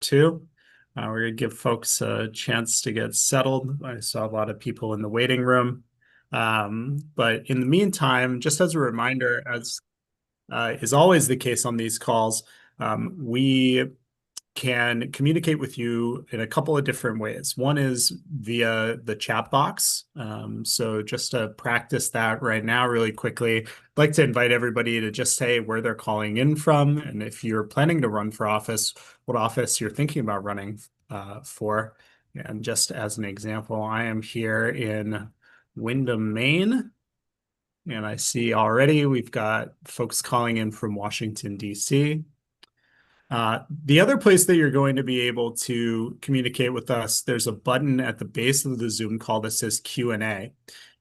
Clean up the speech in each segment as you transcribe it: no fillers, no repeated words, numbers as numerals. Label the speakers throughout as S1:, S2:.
S1: two. We're going to give folks a chance to get settled. I saw a lot of people in the waiting room. But in the meantime, just as a reminder, as is always the case on these calls, we can communicate with you in a couple of different ways. One is via the chat box. So just to practice that right now really quickly, I'd like to invite everybody to just say where they're calling in from, and if you're planning to run for office, what office you're thinking about running for. And just as an example, I am here in Windham, Maine, and I see already we've got folks calling in from Washington, D.C. The other place that you're going to be able to communicate with us, there's a button at the base of the Zoom call that says Q&A.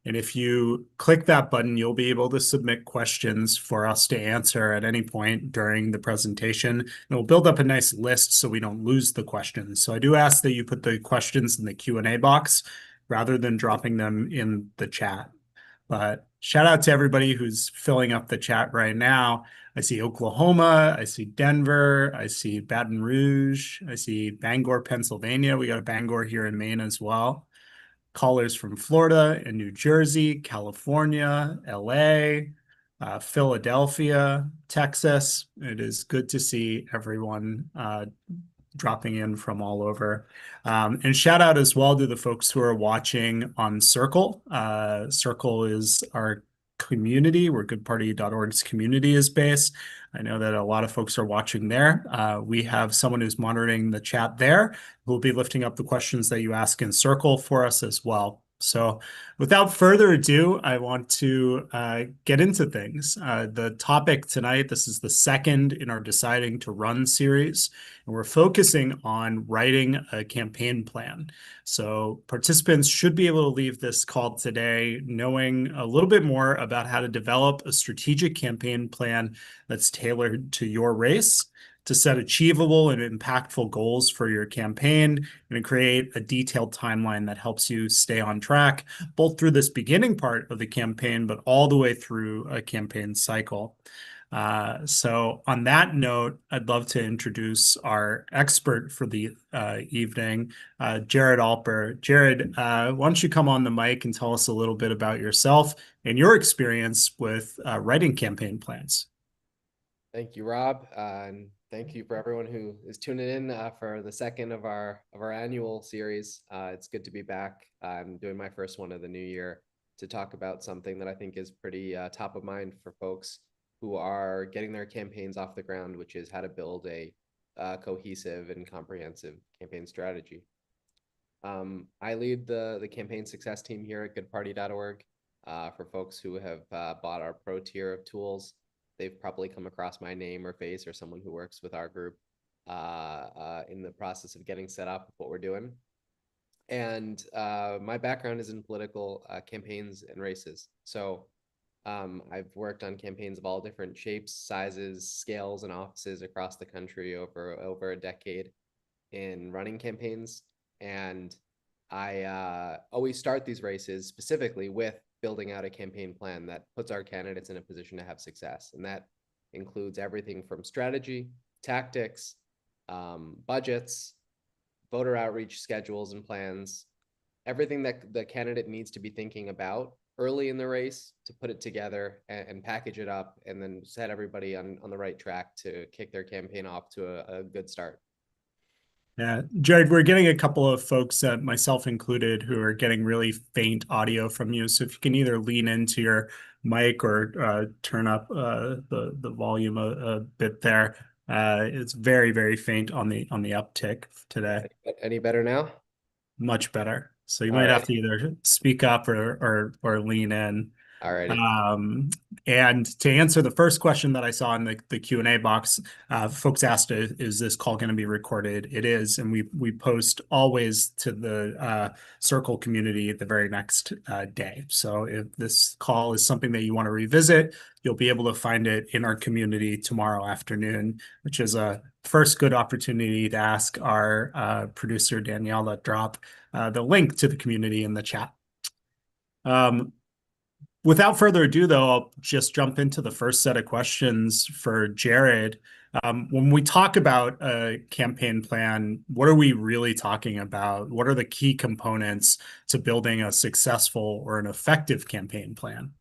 S1: And if you click that button, you'll be able to submit questions for us to answer at any point during the presentation. And we'll build up a nice list so we don't lose the questions. So I do ask that you put the questions in the Q&A box rather than dropping them in the chat. But shout out to everybody who's filling up the chat right now. I see Oklahoma, I see Denver, I see Baton Rouge, I see Bangor, Pennsylvania. We got a Bangor here in Maine as well. Callers from Florida and New Jersey, California, LA, Philadelphia, Texas. It is good to see everyone dropping in from all over. And shout out as well to the folks who are watching on Circle. Circle is our community where goodparty.org's community is based. I know that a lot of folks are watching there. We have someone who's monitoring the chat there who will be lifting up the questions that you ask in Circle for us as well. So without further ado, I want to get into things. The topic tonight, this is the second in our Deciding to Run series, and we're focusing on writing a campaign plan. So participants should be able to leave this call today knowing a little bit more about how to develop a strategic campaign plan that's tailored to your race, to set achievable and impactful goals for your campaign, and to create a detailed timeline that helps you stay on track, both through this beginning part of the campaign, but all the way through a campaign cycle. So on that note, I'd love to introduce our expert for the evening, Jared Alper. Jared, why don't you come on the mic and tell us a little bit about yourself and your experience with writing campaign plans?
S2: Thank you, Rob, and thank you for everyone who is tuning in for the second of our annual series. It's good to be back. I'm doing my first one of the new year to talk about something that I think is pretty top of mind for folks who are getting their campaigns off the ground, which is how to build a cohesive and comprehensive campaign strategy. I lead the campaign success team here at goodparty.org for folks who have bought our pro tier of tools. They've probably come across my name or face or someone who works with our group in the process of getting set up with what we're doing. And my background is in political campaigns and races. So I've worked on campaigns of all different shapes, sizes, scales, and offices across the country over a decade in running campaigns. And I always start these races specifically with building out a campaign plan that puts our candidates in a position to have success. And that includes everything from strategy, tactics, budgets, voter outreach schedules and plans, everything that the candidate needs to be thinking about early in the race to put it together and package it up and then set everybody on the right track to kick their campaign off to a good start.
S1: Yeah, Jared, we're getting a couple of folks, myself included, who are getting really faint audio from you. So if you can either lean into your mic or turn up the volume a bit there. It's very, very faint on the uptick today.
S2: Any better now?
S1: Much better. So you
S2: All
S1: might have
S2: right.
S1: to either speak up or lean in.
S2: All righty.
S1: And to answer the first question that I saw in the Q&A box, folks asked, is this call going to be recorded? It is, and we post always to the Circle community the very next day. So if this call is something that you want to revisit, you'll be able to find it in our community tomorrow afternoon, which is a first good opportunity to ask our producer, Daniela, drop the link to the community in the chat. Without further ado, though, I'll just jump into the first set of questions for Jared. When we talk about a campaign plan, what are we really talking about? What are the key components to building a successful or an effective campaign plan?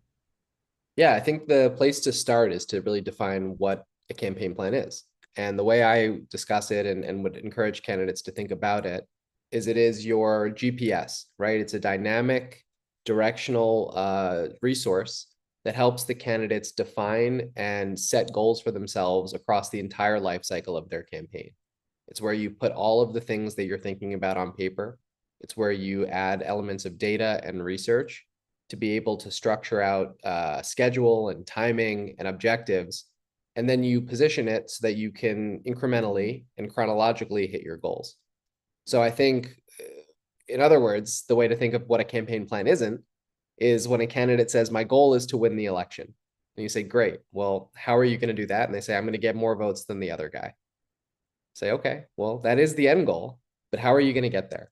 S2: Yeah, I think the place to start is to really define what a campaign plan is. And the way I discuss it and would encourage candidates to think about it is your GPS, right? It's a dynamic, directional resource that helps the candidates define and set goals for themselves across the entire life cycle of their campaign. It's where you put all of the things that you're thinking about on paper. It's where you add elements of data and research to be able to structure out schedule and timing and objectives. And then you position it so that you can incrementally and chronologically hit your goals. So I think, in other words, the way to think of what a campaign plan isn't is when a candidate says, my goal is to win the election. And you say, great, well, how are you going to do that? And they say, I'm going to get more votes than the other guy. Say, okay, well, that is the end goal, but how are you going to get there?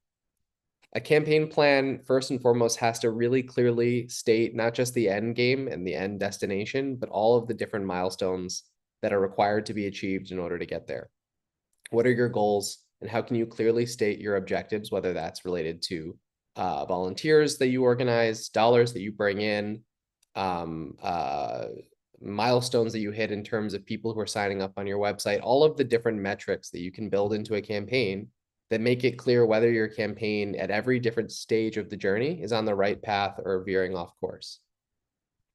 S2: A campaign plan, first and foremost, has to really clearly state not just the end game and the end destination, but all of the different milestones that are required to be achieved in order to get there. What are your goals, and how can you clearly state your objectives, whether that's related to volunteers that you organize, dollars that you bring in, um, uh, milestones that you hit in terms of people who are signing up on your website, all of the different metrics that you can build into a campaign that make it clear whether your campaign at every different stage of the journey is on the right path or veering off course.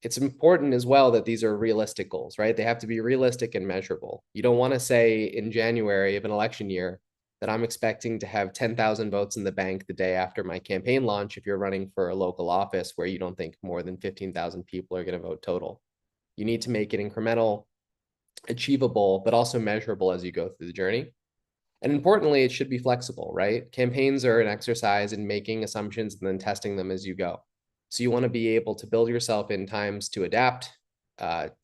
S2: It's important as well that these are realistic goals, right? They have to be realistic and measurable. You don't want to say in January of an election year that I'm expecting to have 10,000 votes in the bank the day after my campaign launch if you're running for a local office where you don't think more than 15,000 people are going to vote total. You need to make it incremental, achievable, but also measurable as you go through the journey. And importantly, it should be flexible, right? Campaigns are an exercise in making assumptions and then testing them as you go. So you want to be able to build yourself in times to adapt,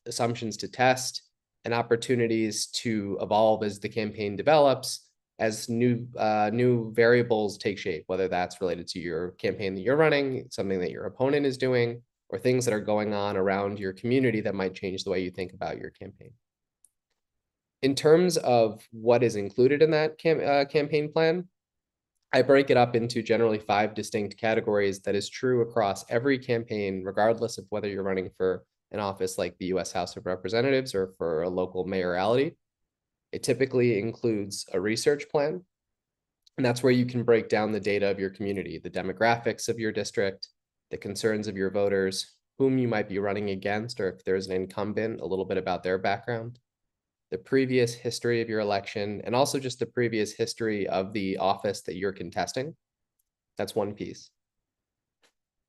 S2: assumptions to test, and opportunities to evolve as the campaign develops, as new variables take shape, whether that's related to your campaign that you're running, something that your opponent is doing, or things that are going on around your community that might change the way you think about your campaign. In terms of what is included in that campaign plan, I break it up into generally 5 distinct categories. That is true across every campaign, regardless of whether you're running for an office like the US House of Representatives or for a local mayoralty. It typically includes a research plan, and that's where you can break down the data of your community, the demographics of your district, the concerns of your voters, whom you might be running against, or if there's an incumbent, a little bit about their background, the previous history of your election, and also just the previous history of the office that you're contesting. That's one piece.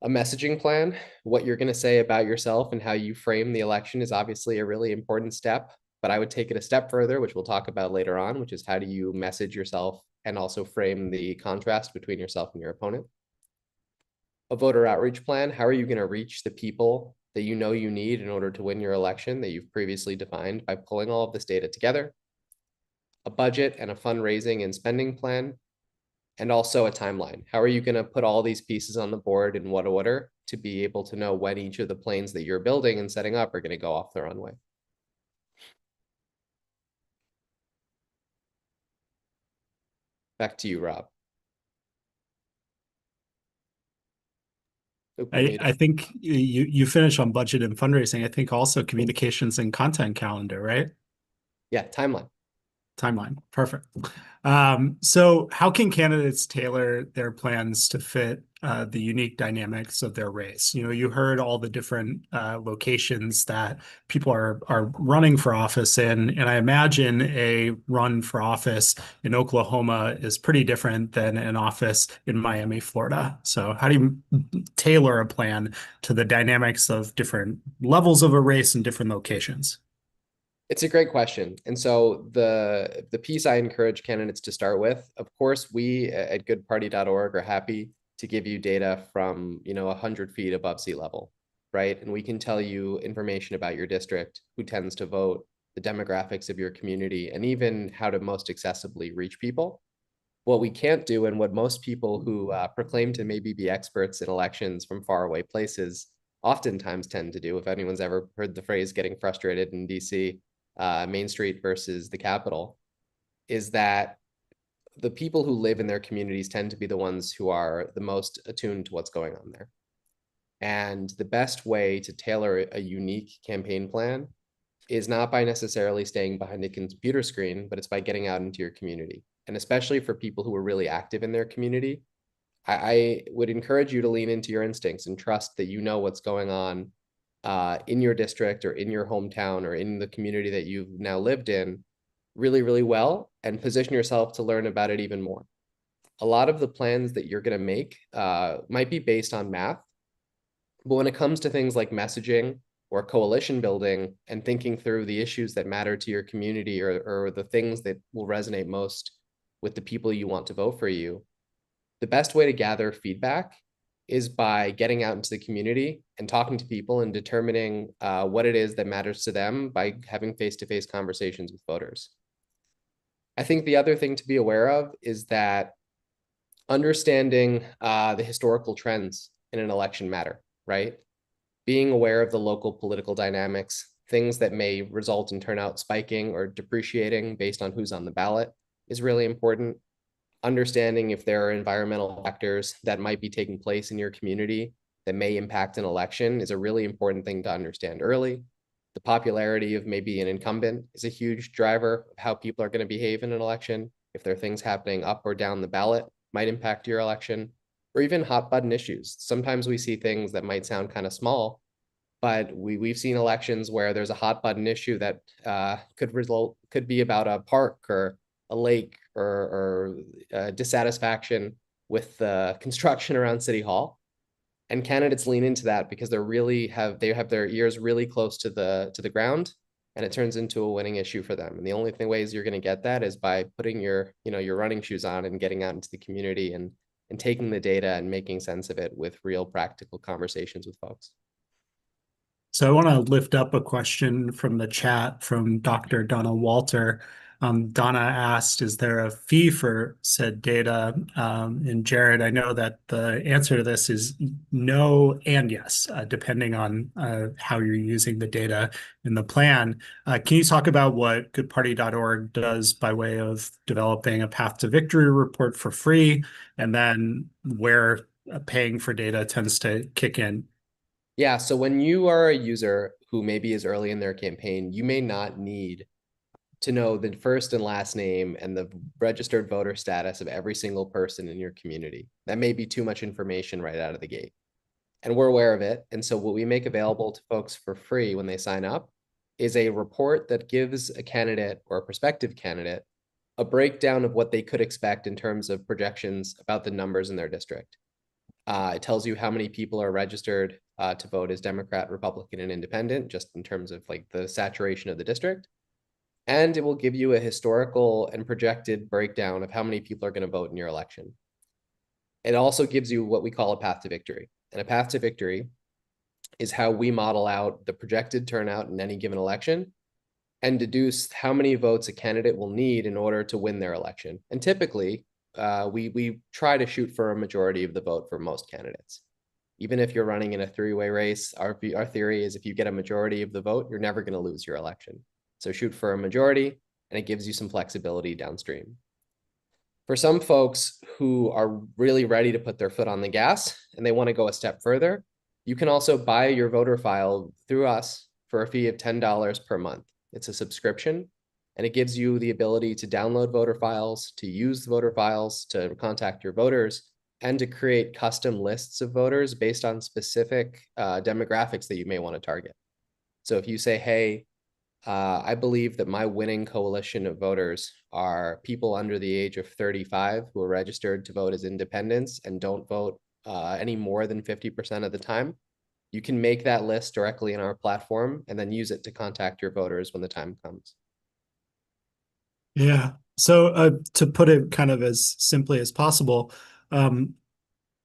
S2: A messaging plan, what you're going to say about yourself and how you frame the election is obviously a really important step, but I would take it a step further, which we'll talk about later on, which is how do you message yourself and also frame the contrast between yourself and your opponent. A voter outreach plan, how are you going to reach the people that you know you need in order to win your election that you've previously defined by pulling all of this data together, a budget and a fundraising and spending plan, and also a timeline. How are you going to put all these pieces on the board in what order to be able to know when each of the planes that you're building and setting up are going to go off the runway? Back to you, Rob. Oop,
S1: I think you finish on budget and fundraising. I think also communications and content calendar, right?
S2: Yeah, timeline.
S1: Timeline. Perfect. So how can candidates tailor their plans to fit the unique dynamics of their race? You know, you heard all the different locations that people are running for office in, and I imagine a run for office in Oklahoma is pretty different than an office in Miami, Florida. So how do you tailor a plan to the dynamics of different levels of a race and different locations?
S2: It's a great question. And so the piece I encourage candidates to start with, of course, we at goodparty.org are happy to give you data from, 100 feet above sea level, right? And we can tell you information about your district, who tends to vote, the demographics of your community, and even how to most accessibly reach people. What we can't do, and what most people who proclaim to maybe be experts in elections from faraway places oftentimes tend to do, if anyone's ever heard the phrase getting frustrated in DC, Main Street versus the Capitol, is that the people who live in their communities tend to be the ones who are the most attuned to what's going on there. And the best way to tailor a unique campaign plan is not by necessarily staying behind a computer screen, but it's by getting out into your community. And especially for people who are really active in their community, I would encourage you to lean into your instincts and trust that you know what's going on in your district or in your hometown or in the community that you've now lived in really, really well, and position yourself to learn about it even more. A lot of the plans that you're going to make might be based on math, but when it comes to things like messaging or coalition building and thinking through the issues that matter to your community, or the things that will resonate most with the people you want to vote for you, the best way to gather feedback is by getting out into the community and talking to people and determining what it is that matters to them by having face-to-face conversations with voters. I think the other thing to be aware of is that understanding the historical trends in an election matter, right? Being aware of the local political dynamics, things that may result in turnout spiking or depreciating based on who's on the ballot is really important. Understanding if there are environmental factors that might be taking place in your community that may impact an election is a really important thing to understand early. The popularity of maybe an incumbent is a huge driver of how people are going to behave in an election. If there are things happening up or down the ballot might impact your election, or even hot button issues. Sometimes we see things that might sound kind of small, but we've seen elections where there's a hot button issue that could be about a park or a lake, or dissatisfaction with the construction around City Hall. And candidates lean into that because they have their ears really close to the ground, and it turns into a winning issue for them. And the only ways you're going to get that is by putting your running shoes on and getting out into the community and taking the data and making sense of it with real practical conversations with folks.
S1: So I want to lift up a question from the chat from Dr. Donna Walter. Donna asked, is there a fee for said data? And Jared, I know that the answer to this is no and yes, depending on how you're using the data in the plan. Can you talk about what goodparty.org does by way of developing a path to victory report for free, and then where paying for data tends to kick in?
S2: Yeah, so when you are a user who maybe is early in their campaign, you may not need to know the first and last name and the registered voter status of every single person in your community. That may be too much information right out of the gate. And we're aware of it. And so what we make available to folks for free when they sign up is a report that gives a candidate or a prospective candidate a breakdown of what they could expect in terms of projections about the numbers in their district. It tells you how many people are registered to vote as Democrat, Republican, and Independent, just in terms of like the saturation of the district. And it will give you a historical and projected breakdown of how many people are going to vote in your election. It also gives you what we call a path to victory. And a path to victory is how we model out the projected turnout in any given election and deduce how many votes a candidate will need in order to win their election. And typically, we try to shoot for a majority of the vote for most candidates. Even if you're running in a three-way race, our theory is if you get a majority of the vote, you're never going to lose your election. So shoot for a majority, and it gives you some flexibility downstream. For some folks who are really ready to put their foot on the gas and they want to go a step further, you can also buy your voter file through us for a fee of $10 per month. It's a subscription, and it gives you the ability to download voter files, to use voter files, to contact your voters, and to create custom lists of voters based on specific demographics that you may want to target. So if you say, hey, I believe that my winning coalition of voters are people under the age of 35 who are registered to vote as independents and don't vote any more than 50% of the time, you can make that list directly in our platform and then use it to contact your voters when the time comes.
S1: Yeah. So to put it kind of as simply as possible,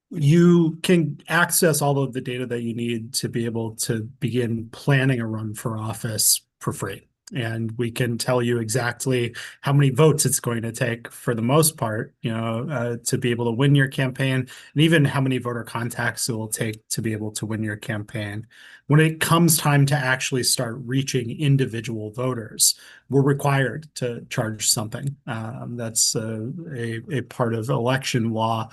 S1: you can access all of the data that you need to be able to begin planning a run for office for free. And we can tell you exactly how many votes it's going to take for the most part, to be able to win your campaign, and even how many voter contacts it will take to be able to win your campaign. When it comes time to actually start reaching individual voters, we're required to charge something. That's a part of election law.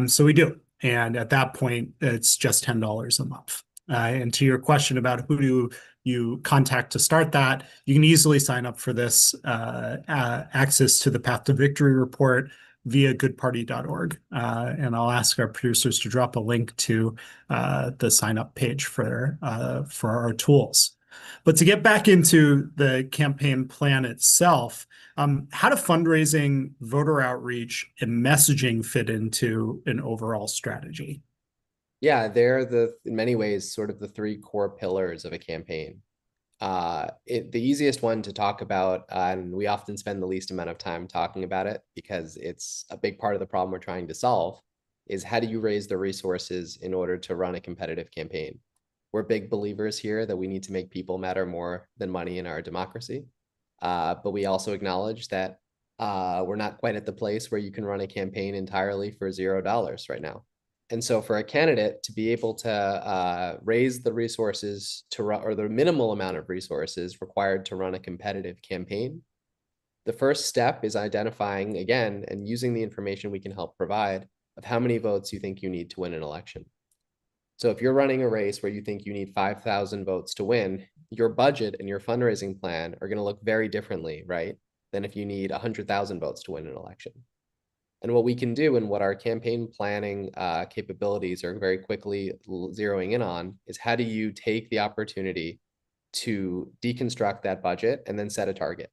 S1: So we do. And at that point, it's just $10 a month. And to your question about who do you contact to start that, you can easily sign up for this access to the Path to Victory report via goodparty.org. And I'll ask our producers to drop a link to the sign up page for our tools. But to get back into the campaign plan itself, how do fundraising, voter outreach, and messaging fit into an overall strategy?
S2: Yeah, they're in many ways, sort of the three core pillars of a campaign. The easiest one to talk about, and we often spend the least amount of time talking about it because it's a big part of the problem we're trying to solve, is how do you raise the resources in order to run a competitive campaign? We're big believers here that we need to make people matter more than money in our democracy. But we also acknowledge that we're not quite at the place where you can run a campaign entirely for $0 right now. And so for a candidate to be able to raise the resources to run, or the minimal amount of resources required to run a competitive campaign, the first step is identifying, again, and using the information we can help provide of how many votes you think you need to win an election. So if you're running a race where you think you need 5,000 votes to win, your budget and your fundraising plan are going to look very differently, right, than if you need 100,000 votes to win an election. And what we can do and what our campaign planning capabilities are very quickly zeroing in on is how do you take the opportunity to deconstruct that budget and then set a target.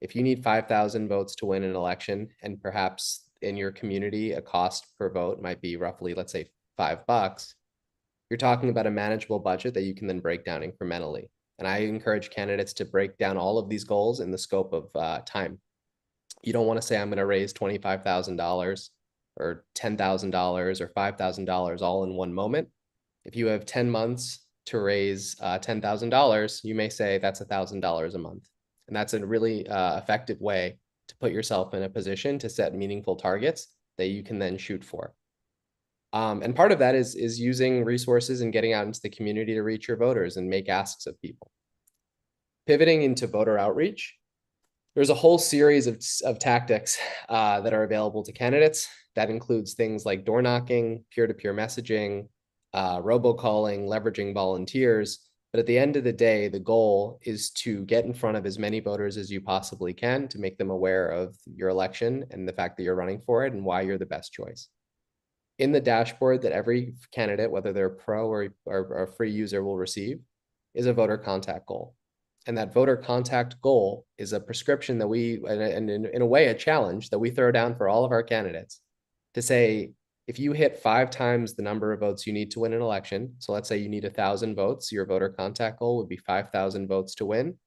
S2: If you need 5,000 votes to win an election, and perhaps in your community, a cost per vote might be roughly, let's say, $5, you're talking about a manageable budget that you can then break down incrementally. And I encourage candidates to break down all of these goals in the scope of time. You don't want to say I'm going to raise $25,000 or $10,000 or $5,000 all in one moment. If you have 10 months to raise $10,000, you may say that's $1,000 a month. And that's a really effective way to put yourself in a position to set meaningful targets that you can then shoot for. And part of that is using resources and getting out into the community to reach your voters and make asks of people. Pivoting into voter outreach, there's a whole series of tactics that are available to candidates. That includes things like door knocking, peer-to-peer messaging, robocalling, leveraging volunteers. But at the end of the day, the goal is to get in front of as many voters as you possibly can to make them aware of your election and the fact that you're running for it and why you're the best choice. In the dashboard that every candidate, whether they're pro or a free user, will receive is a voter contact goal. And that voter contact goal is a prescription that we, and in a way, a challenge that we throw down for all of our candidates to say, if you hit 5 times the number of votes you need to win an election, so let's say you need 1,000 votes, your voter contact goal would be 5,000 votes to win.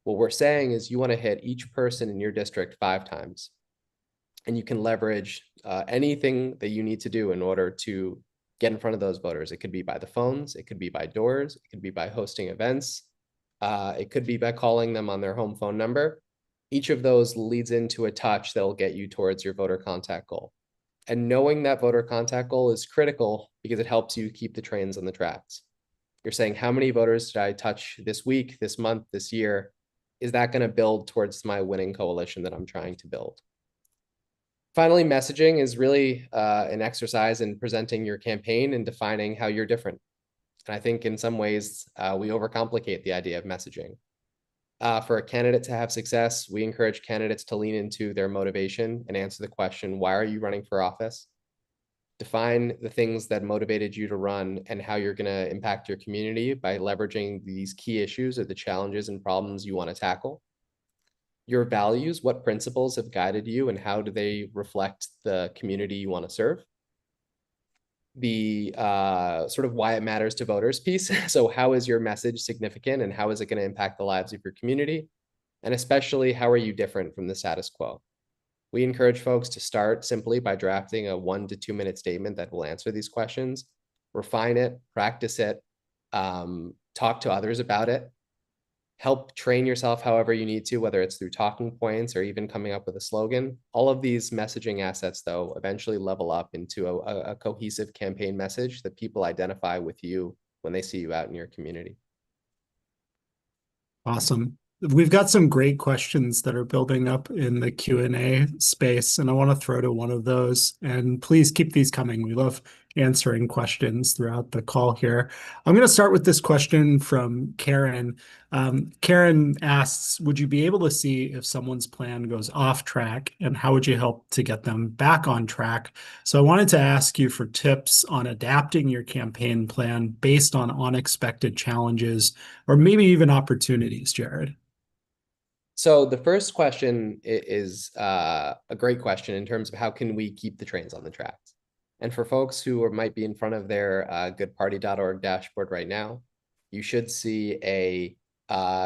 S2: What we're saying is you want to hit each person in your district 5 times. And you can leverage anything that you need to do in order to get in front of those voters. It could be by the phones, it could be by doors, it could be by hosting events, it could be by calling them on their home phone number. Each of those leads into a touch that will get you towards your voter contact goal. And knowing that voter contact goal is critical because it helps you keep the trains on the tracks. You're saying, how many voters did I touch this week, this month, this year? Is that going to build towards my winning coalition that I'm trying to build? Finally, messaging is really an exercise in presenting your campaign and defining how you're different. And I think in some ways, we overcomplicate the idea of messaging. For a candidate to have success, we encourage candidates to lean into their motivation and answer the question, why are you running for office? Define the things that motivated you to run and how you're going to impact your community by leveraging these key issues or the challenges and problems you want to tackle. Your values, what principles have guided you and how do they reflect the community you want to serve? The sort of why it matters to voters piece. So how is your message significant and how is it going to impact the lives of your community? And especially, how are you different from the status quo? We encourage folks to start simply by drafting a 1 to 2 minute statement that will answer these questions, refine it, practice it, talk to others about it, help train yourself however you need to, whether it's through talking points or even coming up with a slogan. All of these messaging assets, though, eventually level up into a cohesive campaign message that people identify with you when they see you out in your community.
S1: Awesome. We've got some great questions that are building up in the Q&A space, and I want to throw to one of those. And please keep these coming. We love answering questions throughout the call here. I'm going to start with this question from Karen. Karen asks, would you be able to see if someone's plan goes off track, and how would you help to get them back on track? So I wanted to ask you for tips on adapting your campaign plan based on unexpected challenges or maybe even opportunities, Jared.
S2: So the first question is a great question in terms of how can we keep the trains on the tracks? And for folks who might be in front of their goodparty.org dashboard right now, you should see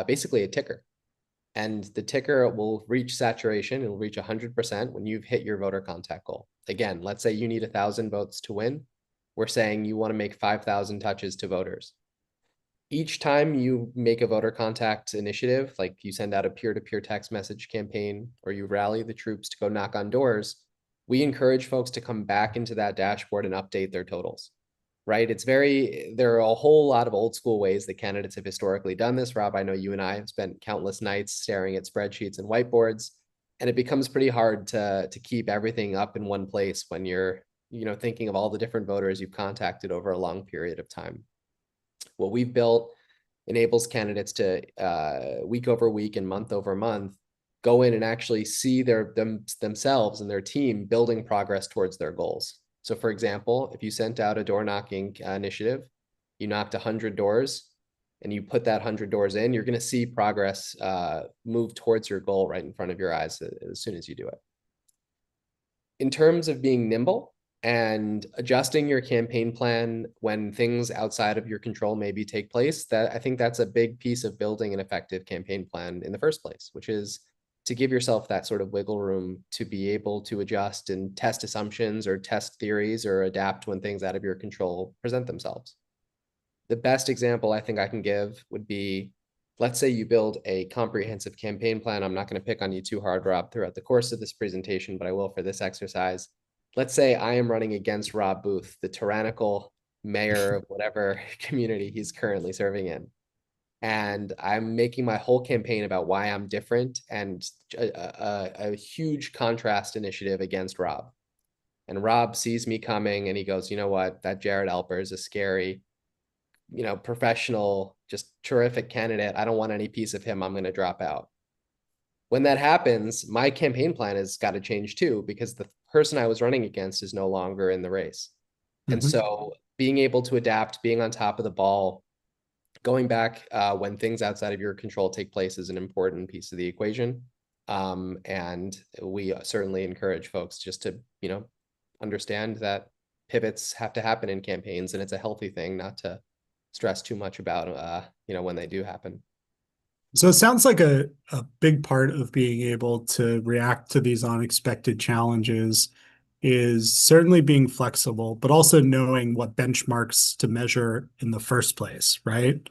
S2: basically a ticker. And the ticker will reach saturation. It will reach 100% when you've hit your voter contact goal. Again, let's say you need 1,000 votes to win. We're saying you want to make 5,000 touches to voters. Each time you make a voter contact initiative, like you send out a peer-to-peer text message campaign or you rally the troops to go knock on doors, we encourage folks to come back into that dashboard and update their totals, right? There are a whole lot of old school ways that candidates have historically done this. Rob, I know you and I have spent countless nights staring at spreadsheets and whiteboards, and it becomes pretty hard to keep everything up in one place when you're, thinking of all the different voters you've contacted over a long period of time. What we've built enables candidates to week over week and month over month go in and actually see themselves and their team building progress towards their goals. So for example, if you sent out a door knocking initiative, you knocked 100 doors and you put that 100 doors in, you're going to see progress move towards your goal right in front of your eyes as soon as you do it. In terms of being nimble and adjusting your campaign plan when things outside of your control maybe take place, I think that's a big piece of building an effective campaign plan in the first place, which is to give yourself that sort of wiggle room to be able to adjust and test assumptions or test theories or adapt when things out of your control present themselves. The best example I think I can give would be, let's say you build a comprehensive campaign plan. I'm not going to pick on you too hard, Rob, throughout the course of this presentation, but I will for this exercise. Let's say I am running against Rob Booth, the tyrannical mayor of whatever community he's currently serving in. And I'm making my whole campaign about why I'm different and a huge contrast initiative against Rob. And Rob sees me coming and he goes, you know what, that Jared Alper is a scary, professional, just terrific candidate. I don't want any piece of him. I'm going to drop out. When that happens, my campaign plan has got to change too, because the person I was running against is no longer in the race. And so being able to adapt, being on top of the ball, going back when things outside of your control take place is an important piece of the equation. And we certainly encourage folks just to, understand that pivots have to happen in campaigns, and it's a healthy thing not to stress too much about, when they do happen.
S1: So it sounds like a big part of being able to react to these unexpected challenges is certainly being flexible, but also knowing what benchmarks to measure in the first place, right?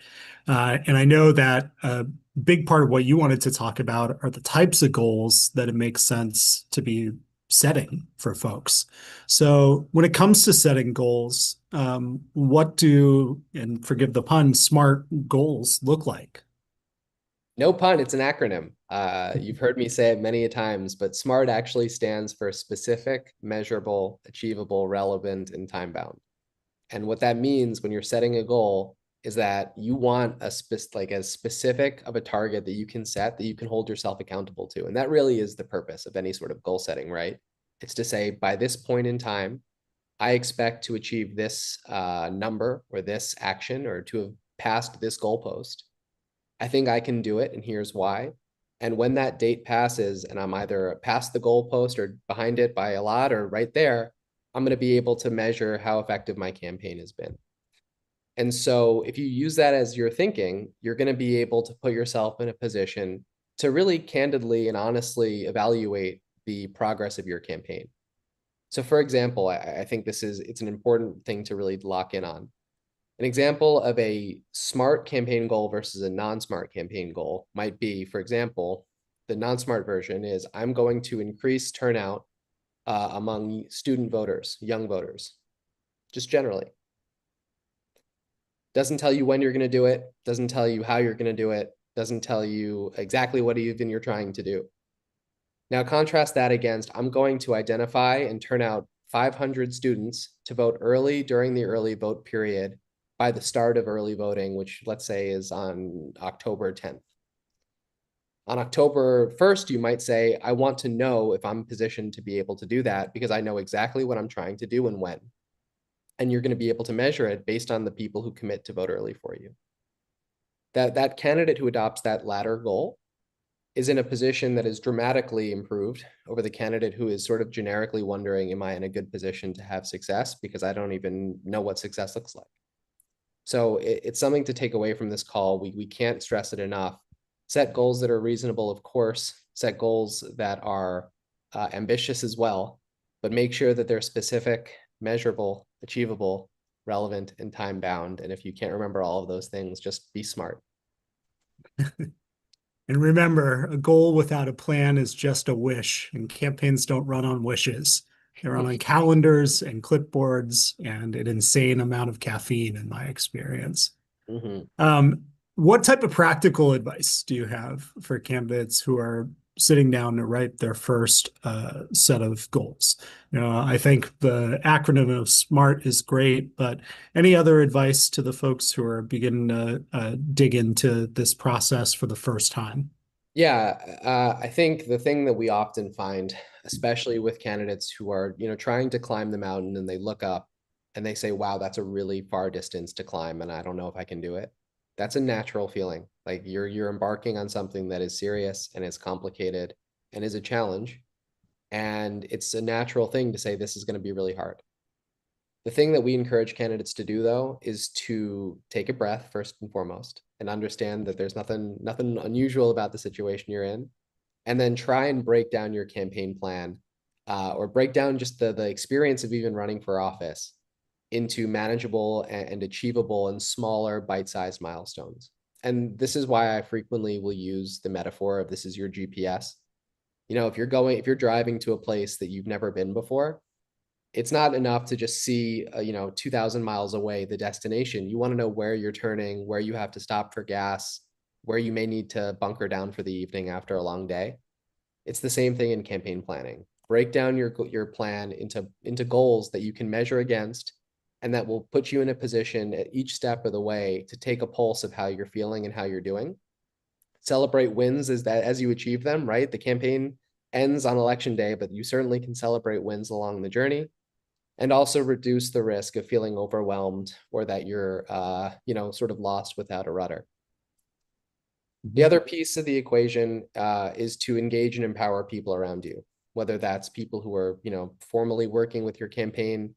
S1: And I know that a big part of what you wanted to talk about are the types of goals that it makes sense to be setting for folks. So when it comes to setting goals, what do, and forgive the pun, SMART goals look like?
S2: No pun, it's an acronym. You've heard me say it many a times, but SMART actually stands for specific, measurable, achievable, relevant, and time bound. And what that means when you're setting a goal is that you want as specific of a target that you can set, that you can hold yourself accountable to. And that really is the purpose of any sort of goal setting, right? It's to say, by this point in time, I expect to achieve this number or this action, or to have passed this goalpost. I think I can do it, and here's why. And when that date passes and I'm either past the goalpost or behind it by a lot or right there, I'm going to be able to measure how effective my campaign has been. And so if you use that as your thinking, you're going to be able to put yourself in a position to really candidly and honestly evaluate the progress of your campaign. So for example, I think it's an important thing to really lock in on. An example of a smart campaign goal versus a non-smart campaign goal might be, for example, the non-smart version is I'm going to increase turnout among student voters, young voters, just generally. Doesn't tell you when you're going to do it, doesn't tell you how you're going to do it, doesn't tell you exactly what even you're trying to do. Now contrast that against, I'm going to identify and turn out 500 students to vote early during the early vote period by the start of early voting, which let's say is on October 10th. On October 1st, you might say, I want to know if I'm positioned to be able to do that because I know exactly what I'm trying to do and when. And you're going to be able to measure it based on the people who commit to vote early for you. That candidate who adopts that latter goal is in a position that is dramatically improved over the candidate who is sort of generically wondering, am I in a good position to have success? Because I don't even know what success looks like. So it's something to take away from this call. We can't stress it enough. Set goals that are reasonable, of course, set goals that are ambitious as well, but make sure that they're specific, measurable, achievable, relevant, and time bound. And if you can't remember all of those things, just be smart.
S1: And remember, a goal without a plan is just a wish, and campaigns don't run on wishes. They run on calendars and clipboards and an insane amount of caffeine, in my experience.
S2: Mm-hmm.
S1: What type of practical advice do you have for candidates who are sitting down to write their first set of goals? I think the acronym of SMART is great, but any other advice to the folks who are beginning to dig into this process for the first time?
S2: Yeah, I think the thing that we often find, especially with candidates who are, trying to climb the mountain and they look up and they say, wow, that's a really far distance to climb and I don't know if I can do it. That's a natural feeling. Like you're embarking on something that is serious and is complicated and is a challenge. And it's a natural thing to say this is going to be really hard. The thing that we encourage candidates to do though is to take a breath first and foremost and understand that there's nothing unusual about the situation you're in, and then try and break down your campaign plan or break down just the experience of even running for office into manageable and achievable and smaller bite-sized milestones. And this is why I frequently will use the metaphor of this is your GPS. If you're driving to a place that you've never been before, it's not enough to just see 2,000 miles away the destination. You want to know where you're turning, where you have to stop for gas, where you may need to bunker down for the evening after a long day. It's the same thing in campaign planning. Break down your plan into goals that you can measure against, and that will put you in a position at each step of the way to take a pulse of how you're feeling and how you're doing. Celebrate wins as you achieve them, right? The campaign ends on election day, but you certainly can celebrate wins along the journey, and also reduce the risk of feeling overwhelmed or that you're sort of lost without a rudder. The other piece of the equation is to engage and empower people around you, whether that's people who are formally working with your campaign,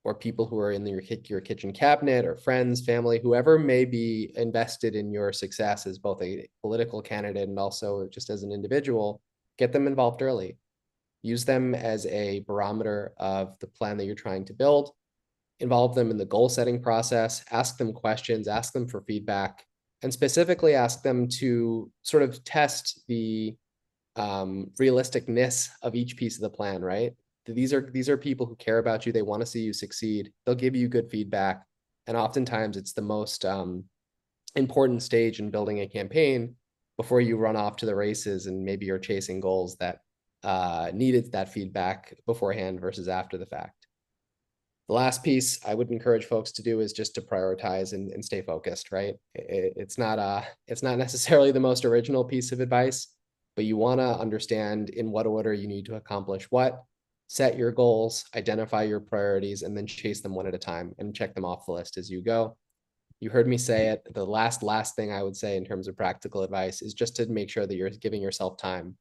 S2: or people who are in your kitchen cabinet, or friends, family, whoever may be invested in your success as both a political candidate and also just as an individual. Get them involved early. Use them as a barometer of the plan that you're trying to build. Involve them in the goal setting process, ask them questions, ask them for feedback, and specifically ask them to sort of test the realisticness of each piece of the plan, right? These are people who care about you. They want to see you succeed. They'll give you good feedback. And oftentimes it's the most important stage in building a campaign before you run off to the races and maybe you're chasing goals that needed that feedback beforehand versus after the fact. The last piece I would encourage folks to do is just to prioritize and stay focused, right? It's not necessarily the most original piece of advice, but you want to understand in what order you need to accomplish what, set your goals, identify your priorities, and then chase them one at a time and check them off the list as you go. You heard me say it. The last thing I would say in terms of practical advice is just to make sure that you're giving yourself time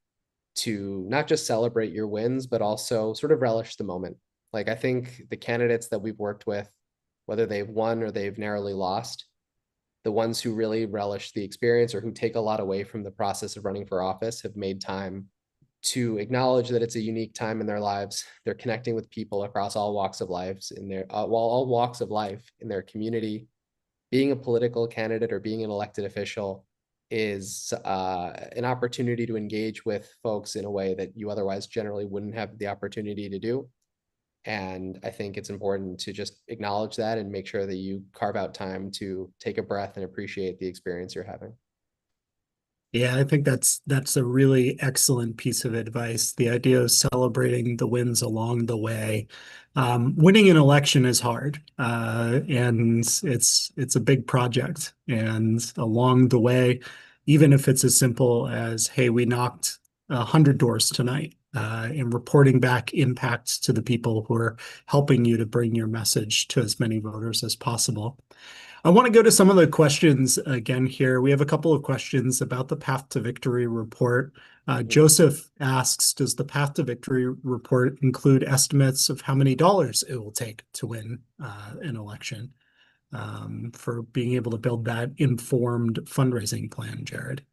S2: to not just celebrate your wins, but also sort of relish the moment. Like I think the candidates that we've worked with, whether they've won or they've narrowly lost, the ones who really relish the experience or who take a lot away from the process of running for office have made time to acknowledge that it's a unique time in their lives. They're connecting with people across all walks of life in their all walks of life in their community, being a political candidate or being an elected official is an opportunity to engage with folks in a way that you otherwise generally wouldn't have the opportunity to do. And I think it's important to just acknowledge that and make sure that you carve out time to take a breath and appreciate the experience you're having.
S1: Yeah, I think that's a really excellent piece of advice. The idea of celebrating the wins along the way. Winning an election is hard, and it's a big project. And along the way, even if it's as simple as, "Hey, we knocked 100 doors tonight," and reporting back impacts to the people who are helping you to bring your message to as many voters as possible. I want to go to some of the questions again here. We have a couple of questions about the Path to Victory report. Joseph asks, does the Path to Victory report include estimates of how many dollars it will take to win an election, for being able to build that informed fundraising plan, Jared?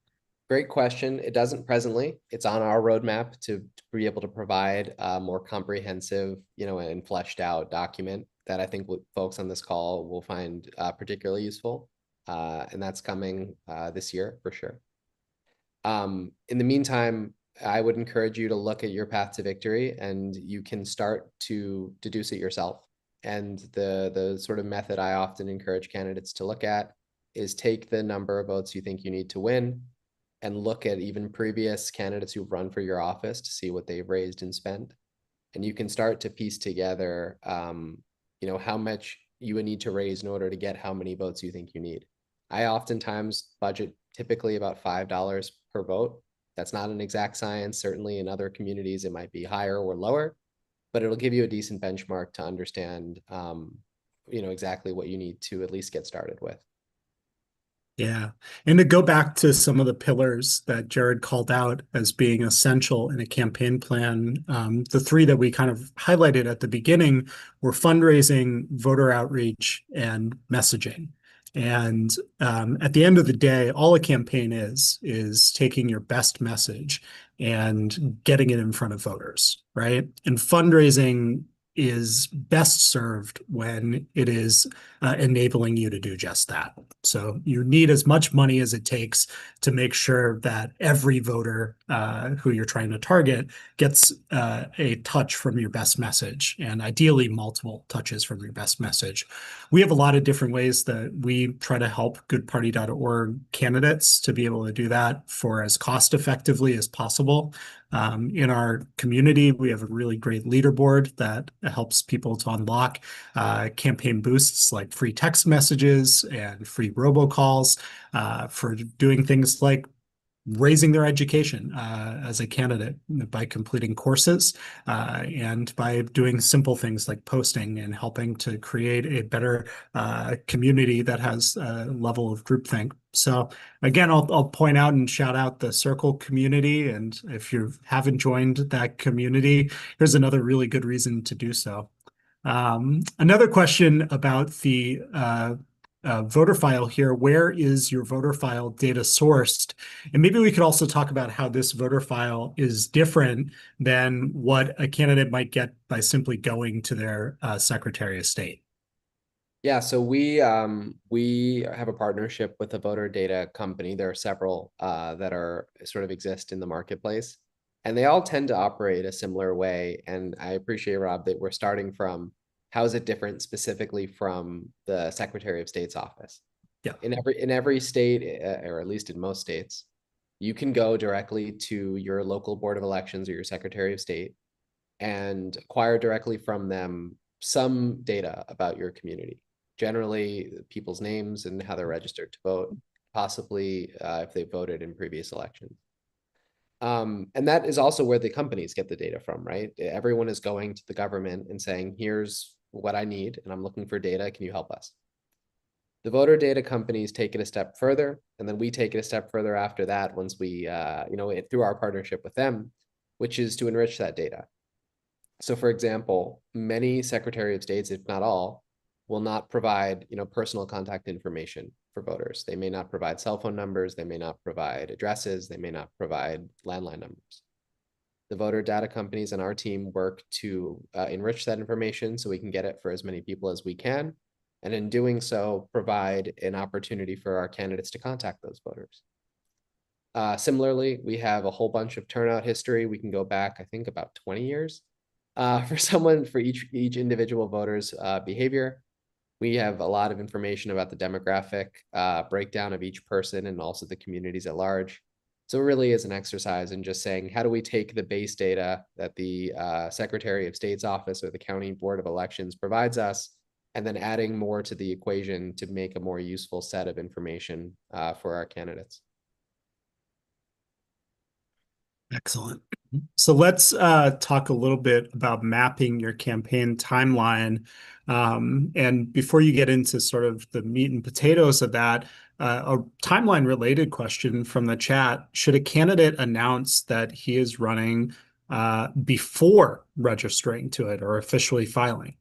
S2: Great question. It doesn't presently. It's on our roadmap to be able to provide a more comprehensive, and fleshed out document that I think folks on this call will find particularly useful. And that's coming this year for sure. In the meantime, I would encourage you to look at your path to victory, and you can start to deduce it yourself. And the sort of method I often encourage candidates to look at is take the number of votes you think you need to win and look at even previous candidates who've run for your office to see what they've raised and spent. And you can start to piece together, how much you would need to raise in order to get how many votes you think you need. I oftentimes budget typically about $5 per vote. That's not an exact science. Certainly in other communities, it might be higher or lower, but it'll give you a decent benchmark to understand, exactly what you need to at least get started with.
S1: Yeah. And to go back to some of the pillars that Jared called out as being essential in a campaign plan, the three that we kind of highlighted at the beginning were fundraising, voter outreach, and messaging. And at the end of the day, all a campaign is taking your best message and getting it in front of voters, right? And fundraising is best served when it is enabling you to do just that. So you need as much money as it takes to make sure that every voter who you're trying to target gets a touch from your best message, and ideally multiple touches from your best message. We have a lot of different ways that we try to help goodparty.org candidates to be able to do that for as cost effectively as possible. In our community, we have a really great leaderboard that helps people to unlock campaign boosts like free text messages and free robocalls for doing things like raising their education as a candidate by completing courses and by doing simple things like posting and helping to create a better community that has a level of groupthink. So again, I'll point out and shout out the Circle community. And if you haven't joined that community, here's another really good reason to do so. Another question about the voter file here. Where is your voter file data sourced? And maybe we could also talk about how this voter file is different than what a candidate might get by simply going to their Secretary of State.
S2: Yeah, so we have a partnership with a voter data company. There are several that are sort of exist in the marketplace, and they all tend to operate a similar way. And I appreciate, Rob, that we're starting from how is it different specifically from the Secretary of State's office.
S1: Yeah.
S2: In every state, or at least in most states, you can go directly to your local board of elections or your Secretary of State and acquire directly from them some data about your community, generally people's names and how they're registered to vote, possibly if they voted in previous elections. And that is also where the companies get the data from, right? Everyone is going to the government and saying, here's what I need, and I'm looking for data. Can you help us? The voter data companies take it a step further, and then we take it a step further after that once we, through our partnership with them, which is to enrich that data. So for example, many Secretary of States, if not all, will not provide, personal contact information for voters. They may not provide cell phone numbers, they may not provide addresses, they may not provide landline numbers. The voter data companies and our team work to enrich that information so we can get it for as many people as we can. And in doing so, provide an opportunity for our candidates to contact those voters. Similarly, we have a whole bunch of turnout history. We can go back, I think, about 20 years for each individual voter's behavior. We have a lot of information about the demographic breakdown of each person and also the communities at large. So it really is an exercise in just saying, how do we take the base data that the Secretary of State's office or the County Board of Elections provides us, and then adding more to the equation to make a more useful set of information for our candidates.
S1: Excellent. So let's talk a little bit about mapping your campaign timeline. And before you get into sort of the meat and potatoes of that, a timeline related question from the chat. Should a candidate announce that he is running before registering to it or officially filing?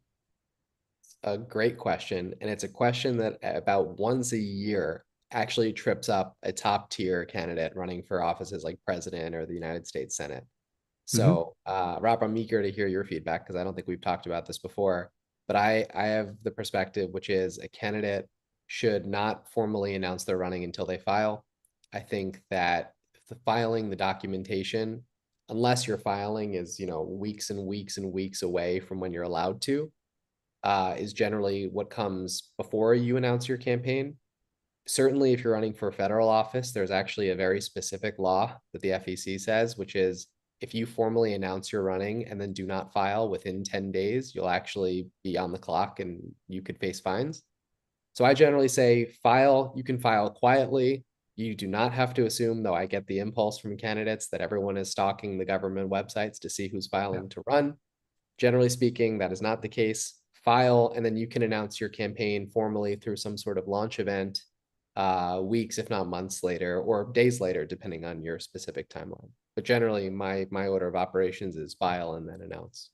S2: A great question. And it's a question that about once a year actually trips up a top tier candidate running for offices like president or the United States Senate.
S1: Mhm.
S2: So, Rob, I'm eager to hear your feedback because I don't think we've talked about this before. But I have the perspective, which is a candidate should not formally announce they're running until they file. I think that the filing, the documentation, unless your filing is, weeks and weeks and weeks away from when you're allowed to, is generally what comes before you announce your campaign. Certainly, if you're running for federal office, there's actually a very specific law that the FEC says, which is if you formally announce you're running and then do not file within 10 days, you'll actually be on the clock and you could face fines. So I generally say file, you can file quietly. You do not have to assume, though I get the impulse from candidates that everyone is stalking the government websites to see who's
S1: Yeah.
S2: filing to run. Generally speaking, that is not the case. File, and then you can announce your campaign formally through some sort of launch event weeks, if not months later, or days later, depending on your specific timeline. But generally, my order of operations is file and then announce.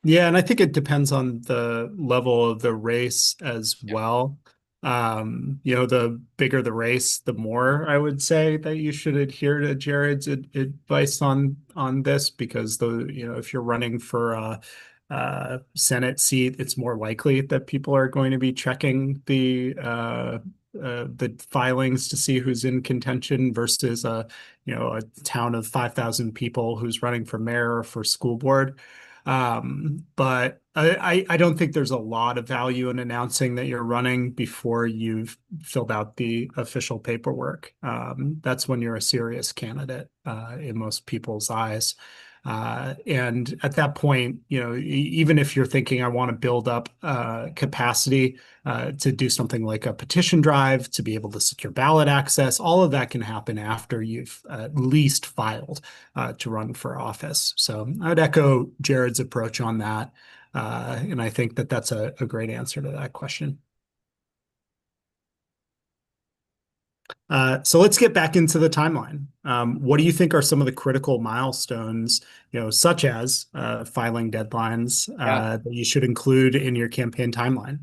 S1: Yeah, and I think it depends on the level of the race as
S2: Yep.
S1: well. The bigger the race, the more I would say that you should adhere to Jared's advice on this because if you're running for a Senate seat, it's more likely that people are going to be checking the filings to see who's in contention versus a town of 5,000 people who's running for mayor or for school board. But I don't think there's a lot of value in announcing that you're running before you've filled out the official paperwork. That's when you're a serious candidate in most people's eyes. And at that point, even if you're thinking, I want to build up capacity to do something like a petition drive, to be able to secure ballot access, all of that can happen after you've at least filed to run for office. So I would echo Jared's approach on that. And I think that that's a great answer to that question. So let's get back into the timeline. What do you think are some of the critical milestones, such as filing deadlines,
S2: Yeah.
S1: that you should include in your campaign timeline?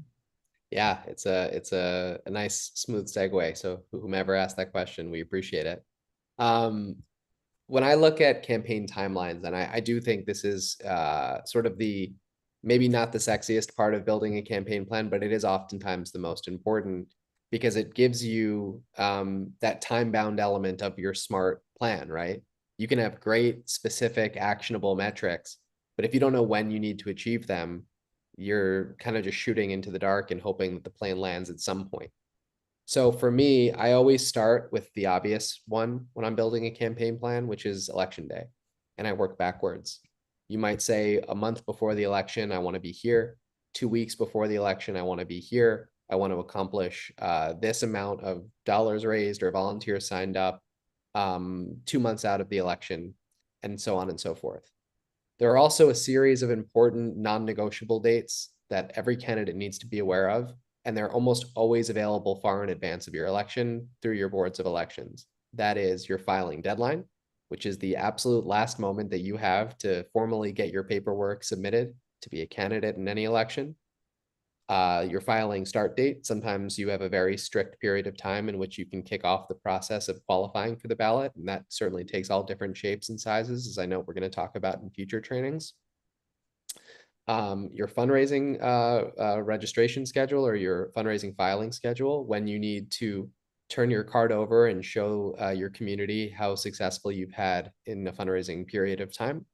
S2: Yeah, it's a nice smooth segue. So whomever asked that question, we appreciate it. Um, when I look at campaign timelines, and I do think this is sort of the maybe not the sexiest part of building a campaign plan, but it is oftentimes the most important because it gives you that time bound element of your smart plan, right? You can have great, specific, actionable metrics, but if you don't know when you need to achieve them, you're kind of just shooting into the dark and hoping that the plane lands at some point. So for me, I always start with the obvious one when I'm building a campaign plan, which is election day, and I work backwards. You might say a month before the election, I want to be here. 2 weeks before the election, I want to be here. I want to accomplish this amount of dollars raised or volunteers signed up 2 months out of the election, and so on and so forth. There are also a series of important non-negotiable dates that every candidate needs to be aware of, and they're almost always available far in advance of your election through your boards of elections. That is your filing deadline, which is the absolute last moment that you have to formally get your paperwork submitted to be a candidate in any election. Your filing start date. Sometimes you have a very strict period of time in which you can kick off the process of qualifying for the ballot. And that certainly takes all different shapes and sizes, as I know we're going to talk about in future trainings. your fundraising registration schedule or your fundraising filing schedule when you need to turn your card over and show your community how successful you've had in a fundraising period of time.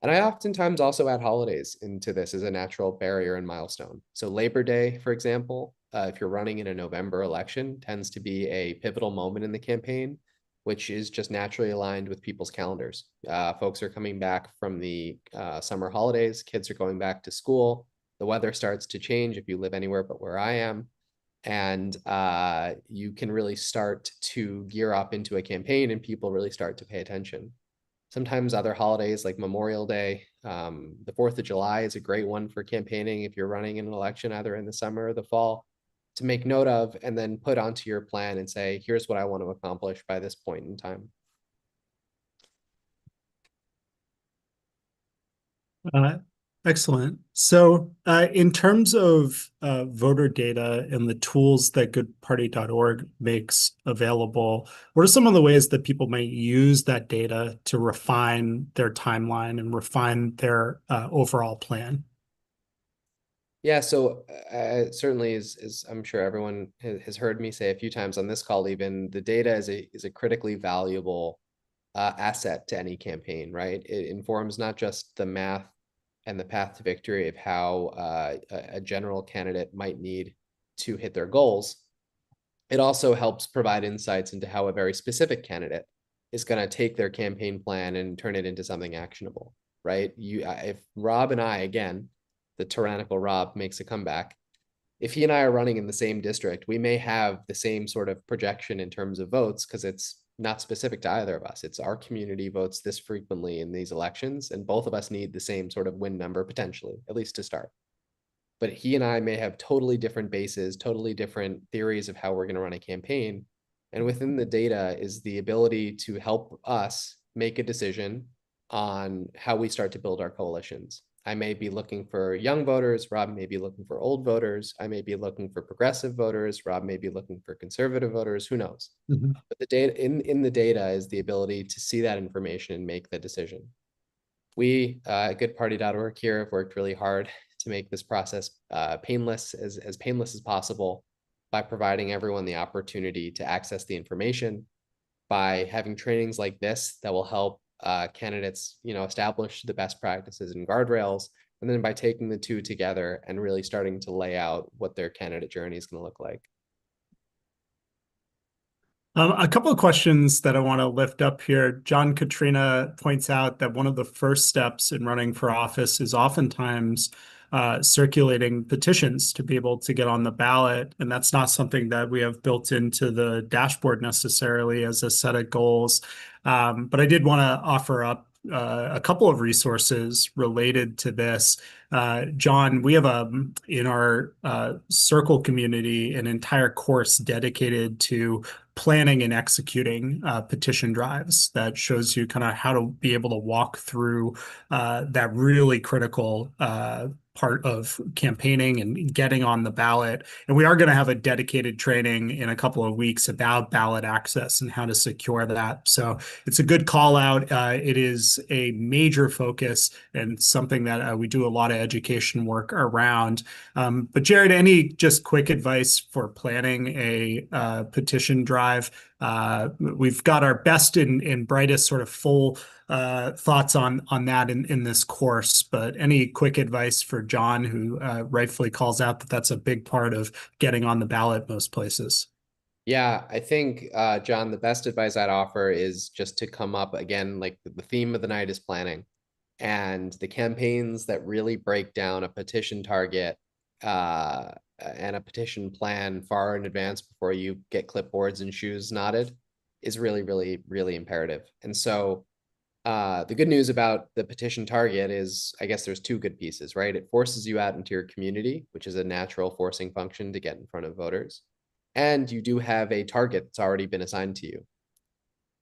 S2: And I oftentimes also add holidays into this as a natural barrier and milestone. So Labor Day, for example, if you're running in a November election, tends to be a pivotal moment in the campaign, which is just naturally aligned with people's calendars. Folks are coming back from the summer holidays, kids are going back to school, the weather starts to change if you live anywhere but where I am. And you can really start to gear up into a campaign and people really start to pay attention. Sometimes other holidays like Memorial Day, the 4th of July is a great one for campaigning if you're running in an election either in the summer or the fall, to make note of and then put onto your plan and say, here's what I want to accomplish by this point in time.
S1: Uh, Excellent. So, in terms of voter data and the tools that goodparty.org makes available, what are some of the ways that people might use that data to refine their timeline and refine their overall plan?
S2: Yeah, so certainly is I'm sure everyone has heard me say a few times on this call, even the data is a critically valuable asset to any campaign, right? It informs not just the math and the path to victory of how a general candidate might need to hit their goals. It also helps provide insights into how a very specific candidate is going to take their campaign plan and turn it into something actionable, right? If Rob and I, again, the tyrannical Rob makes a comeback, if he and I are running in the same district, we may have the same sort of projection in terms of votes because it's not specific to either of us. It's our community votes this frequently in these elections, and both of us need the same sort of win number potentially, at least to start. But he and I may have totally different bases, totally different theories of how we're going to run a campaign. And within the data is the ability to help us make a decision on how we start to build our coalitions. I may be looking for young voters. Rob may be looking for old voters. I may be looking for progressive voters. Rob may be looking for conservative voters. Who knows?
S1: Mhm.
S2: But the data in the data is the ability to see that information and make the decision. We at goodparty.org here have worked really hard to make this process painless, as painless as possible, by providing everyone the opportunity to access the information, by having trainings like this that will help candidates, establish the best practices and guardrails, and then by taking the two together and really starting to lay out what their candidate journey is going to look like.
S1: A couple of questions that I want to lift up here. John Katrina points out that one of the first steps in running for office is oftentimes circulating petitions to be able to get on the ballot. And that's not something that we have built into the dashboard necessarily as a set of goals. But I did want to offer up a couple of resources related to this. John, we have in our Circle community an entire course dedicated to planning and executing petition drives that shows you kind of how to be able to walk through that really critical part of campaigning and getting on the ballot. And we are going to have a dedicated training in a couple of weeks about ballot access and how to secure that. So it's a good call out. It is a major focus and something that we do a lot of education work around. But Jared, any just quick advice for planning a petition drive? We've got our best and brightest sort of full thoughts on that in this course, but any quick advice for John, who rightfully calls out that that's a big part of getting on the ballot most places?
S2: Yeah, I think, John, the best advice I'd offer is just to come up again, like the theme of the night is planning. And the campaigns that really break down a petition target and a petition plan far in advance before you get clipboards and shoes knotted is really, really, really imperative. And so the good news about the petition target is, I guess there's two good pieces, right? It forces you out into your community, which is a natural forcing function to get in front of voters. And you do have a target that's already been assigned to you.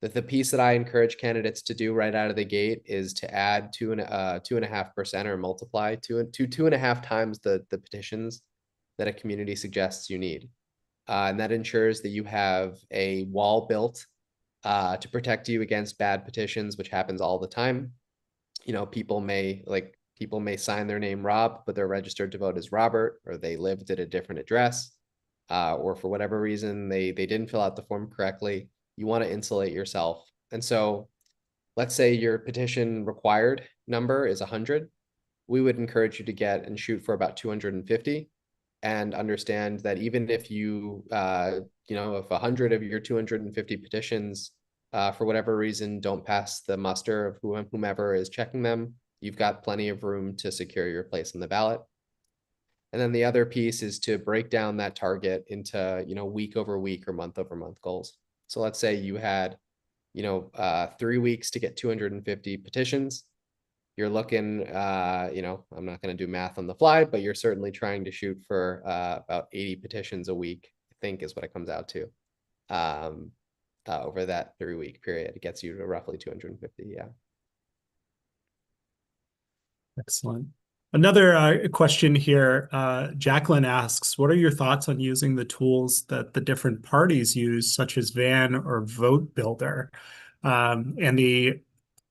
S2: The piece that I encourage candidates to do right out of the gate is to add 2.5% or multiply two and a half times the petitions that a community suggests you need. And that ensures that you have a wall built to protect you against bad petitions, which happens all the time. People may, like People may sign their name Rob, but they're registered to vote as Robert, or they lived at a different address, or for whatever reason they didn't fill out the form correctly. You want to insulate yourself. And so let's say your petition required number is 100. We would encourage you to get and shoot for about 250, and understand that even if if 100 of your 250 petitions, for whatever reason, don't pass the muster of whomever is checking them, you've got plenty of room to secure your place in the ballot. And then the other piece is to break down that target into, week over week or month over month goals. So let's say you had, 3 weeks to get 250 petitions. You're looking, I'm not going to do math on the fly, but you're certainly trying to shoot for about 80 petitions a week, I think is what it comes out to. Over that 3-week period, it gets you to roughly 250. Yeah.
S1: Excellent. Another question here. Jacqueline asks, what are your thoughts on using the tools that the different parties use, such as Van or Vote Builder? And the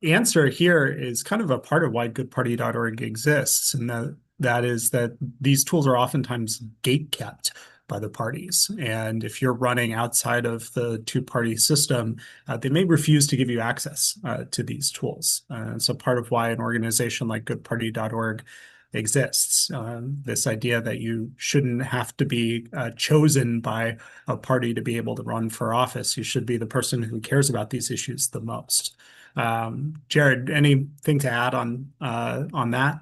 S1: answer here is kind of a part of why goodparty.org exists, and that is that these tools are oftentimes gate kept by the parties. And if you're running outside of the two-party system, they may refuse to give you access to these tools. So part of why an organization like goodparty.org exists. This idea that you shouldn't have to be chosen by a party to be able to run for office. You should be the person who cares about these issues the most. Jared, anything to add on that?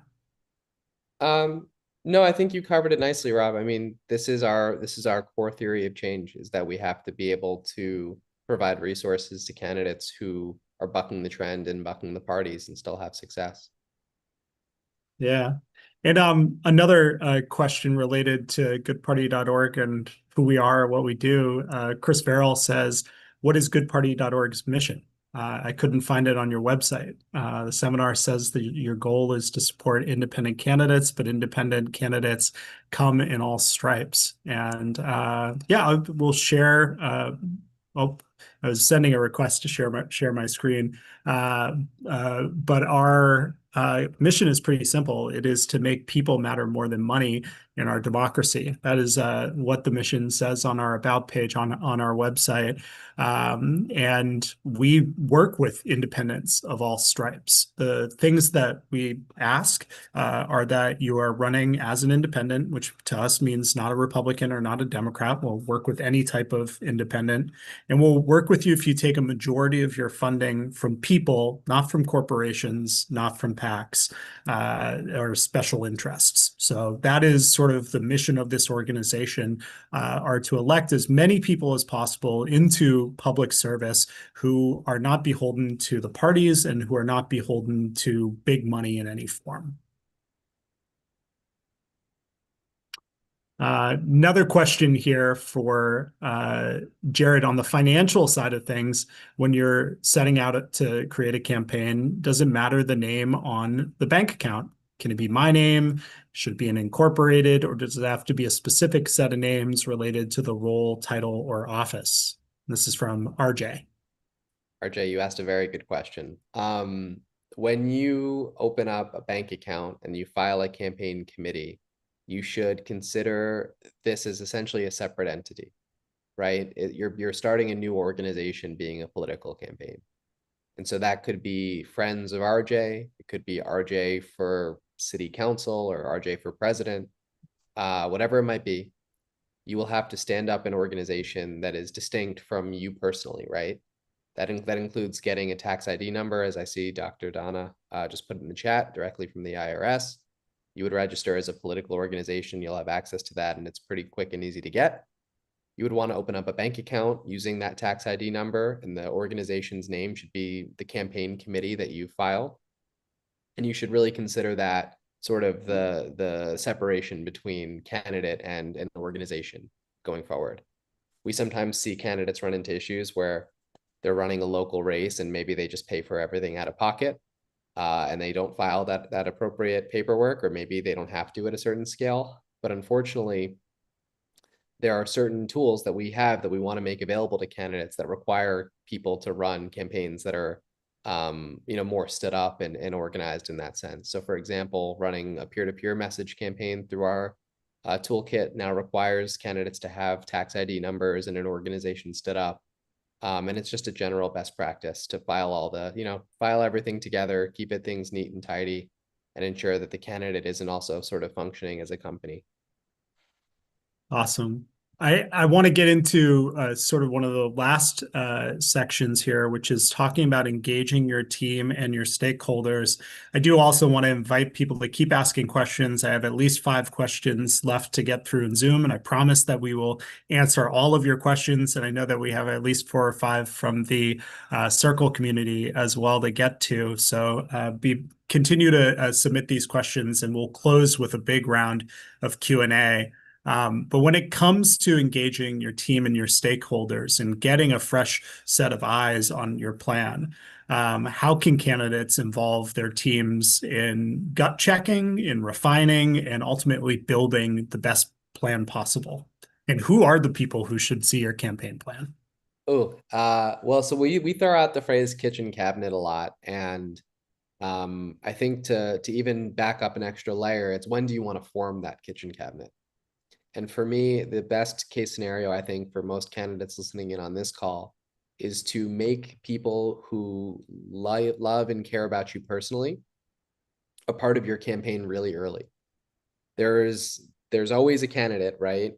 S2: No, I think you covered it nicely, Rob. I mean, this is our core theory of change, is that we have to be able to provide resources to candidates who are bucking the trend and bucking the parties and still have success.
S1: Yeah. And another question related to goodparty.org and who we are, what we do. Chris Farrell says, what is goodparty.org's mission? I couldn't find it on your website. The seminar says that your goal is to support independent candidates, but independent candidates come in all stripes. And yeah, we'll share. Oh, I was sending a request to share my screen. But our mission is pretty simple. It is to make people matter more than money in our democracy. That is what the mission says on our about page on our website. And we work with independents of all stripes. The things that we ask are that you are running as an independent, which to us means not a Republican or not a Democrat. We'll work with any type of independent. And we'll work with you if you take a majority of your funding from people, not from corporations, not from PACs or special interests. So that is sort of the mission of this organization, are to elect as many people as possible into public service who are not beholden to the parties and who are not beholden to big money in any form. Another question here for Jared on the financial side of things. When you're setting out to create a campaign, does it matter the name on the bank account? Can it be my name? Should it be an incorporated, or does it have to be a specific set of names related to the role, title, or office? This is from RJ.
S2: RJ, you asked a very good question. When you open up a bank account and you file a campaign committee, you should consider this as essentially a separate entity, right? You're starting a new organization being a political campaign. And so that could be Friends of RJ, it could be RJ for city council or RJ for president, whatever it might be. You will have to stand up an organization that is distinct from you personally, right? That includes getting a tax ID number, as I see Dr. Donna just put in the chat, directly from the IRS. You would register as a political organization. You'll have access to that, and it's pretty quick and easy to get. You would want to open up a bank account using that tax ID number, and the organization's name should be the campaign committee that you file. And you should really consider that sort of the separation between candidate and an organization going forward. We sometimes see candidates run into issues where they're running a local race and maybe they just pay for everything out of pocket. And they don't file that appropriate paperwork, or maybe they don't have to at a certain scale. But unfortunately, there are certain tools that we have that we want to make available to candidates that require people to run campaigns that are more stood up and organized in that sense. So, for example, running a peer-to-peer message campaign through our toolkit now requires candidates to have tax ID numbers and an organization stood up. And it's just a general best practice to file everything together, keep things neat and tidy, and ensure that the candidate isn't also sort of functioning as a company.
S1: Awesome. I want to get into sort of one of the last sections here, which is talking about engaging your team and your stakeholders. I do also want to invite people to keep asking questions. I have at least 5 questions left to get through in Zoom, and I promise that we will answer all of your questions. And I know that we have at least 4 or 5 from the Circle community as well to get to. So continue to submit these questions, and we'll close with a big round of Q&A. But when it comes to engaging your team and your stakeholders and getting a fresh set of eyes on your plan, how can candidates involve their teams in gut checking, in refining, and ultimately building the best plan possible? And who are the people who should see your campaign plan?
S2: Well, so we throw out the phrase kitchen cabinet a lot, and I think to even back up an extra layer, it's when do you want to form that kitchen cabinet? And for me, the best case scenario, I think, for most candidates listening in on this call is to make people who love and care about you personally a part of your campaign really early. There's always a candidate, right,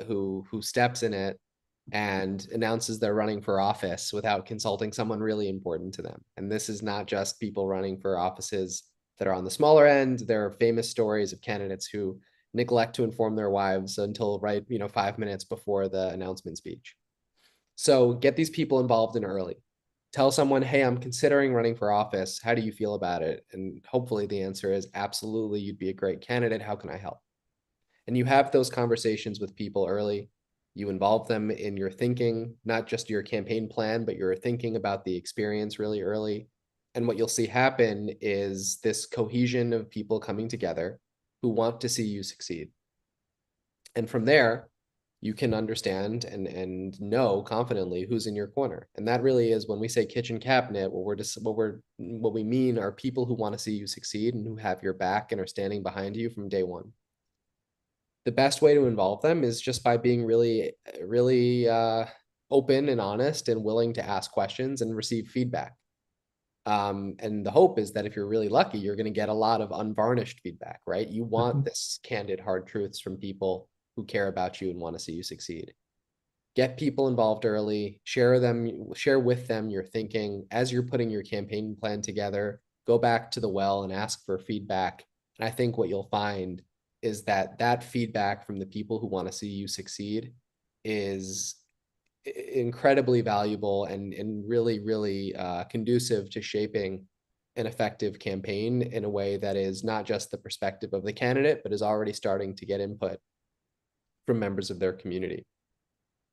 S2: who steps in it and announces they're running for office without consulting someone really important to them. And this is not just people running for offices that are on the smaller end. There are famous stories of candidates who neglect to inform their wives until 5 minutes before the announcement speech. So get these people involved in early. Tell someone, hey, I'm considering running for office. How do you feel about it? And hopefully the answer is absolutely, you'd be a great candidate. How can I help? And you have those conversations with people early. You involve them in your thinking, not just your campaign plan, but you're thinking about the experience really early. And what you'll see happen is this cohesion of people coming together who want to see you succeed. And from there, you can understand and know confidently who's in your corner. And that really is when we say kitchen cabinet, what we mean are people who want to see you succeed and who have your back and are standing behind you from day one. The best way to involve them is just by being really open and honest and willing to ask questions and receive feedback. And the hope is that if you're really lucky, you're going to get a lot of unvarnished feedback, right? You want this candid, hard truths from people who care about you and want to see you succeed. Get people involved early, share with them your thinking as you're putting your campaign plan together. Go back to the well and ask for feedback. And I think what you'll find is that feedback from the people who want to see you succeed is incredibly valuable and really conducive to shaping an effective campaign in a way that is not just the perspective of the candidate, but is already starting to get input from members of their community.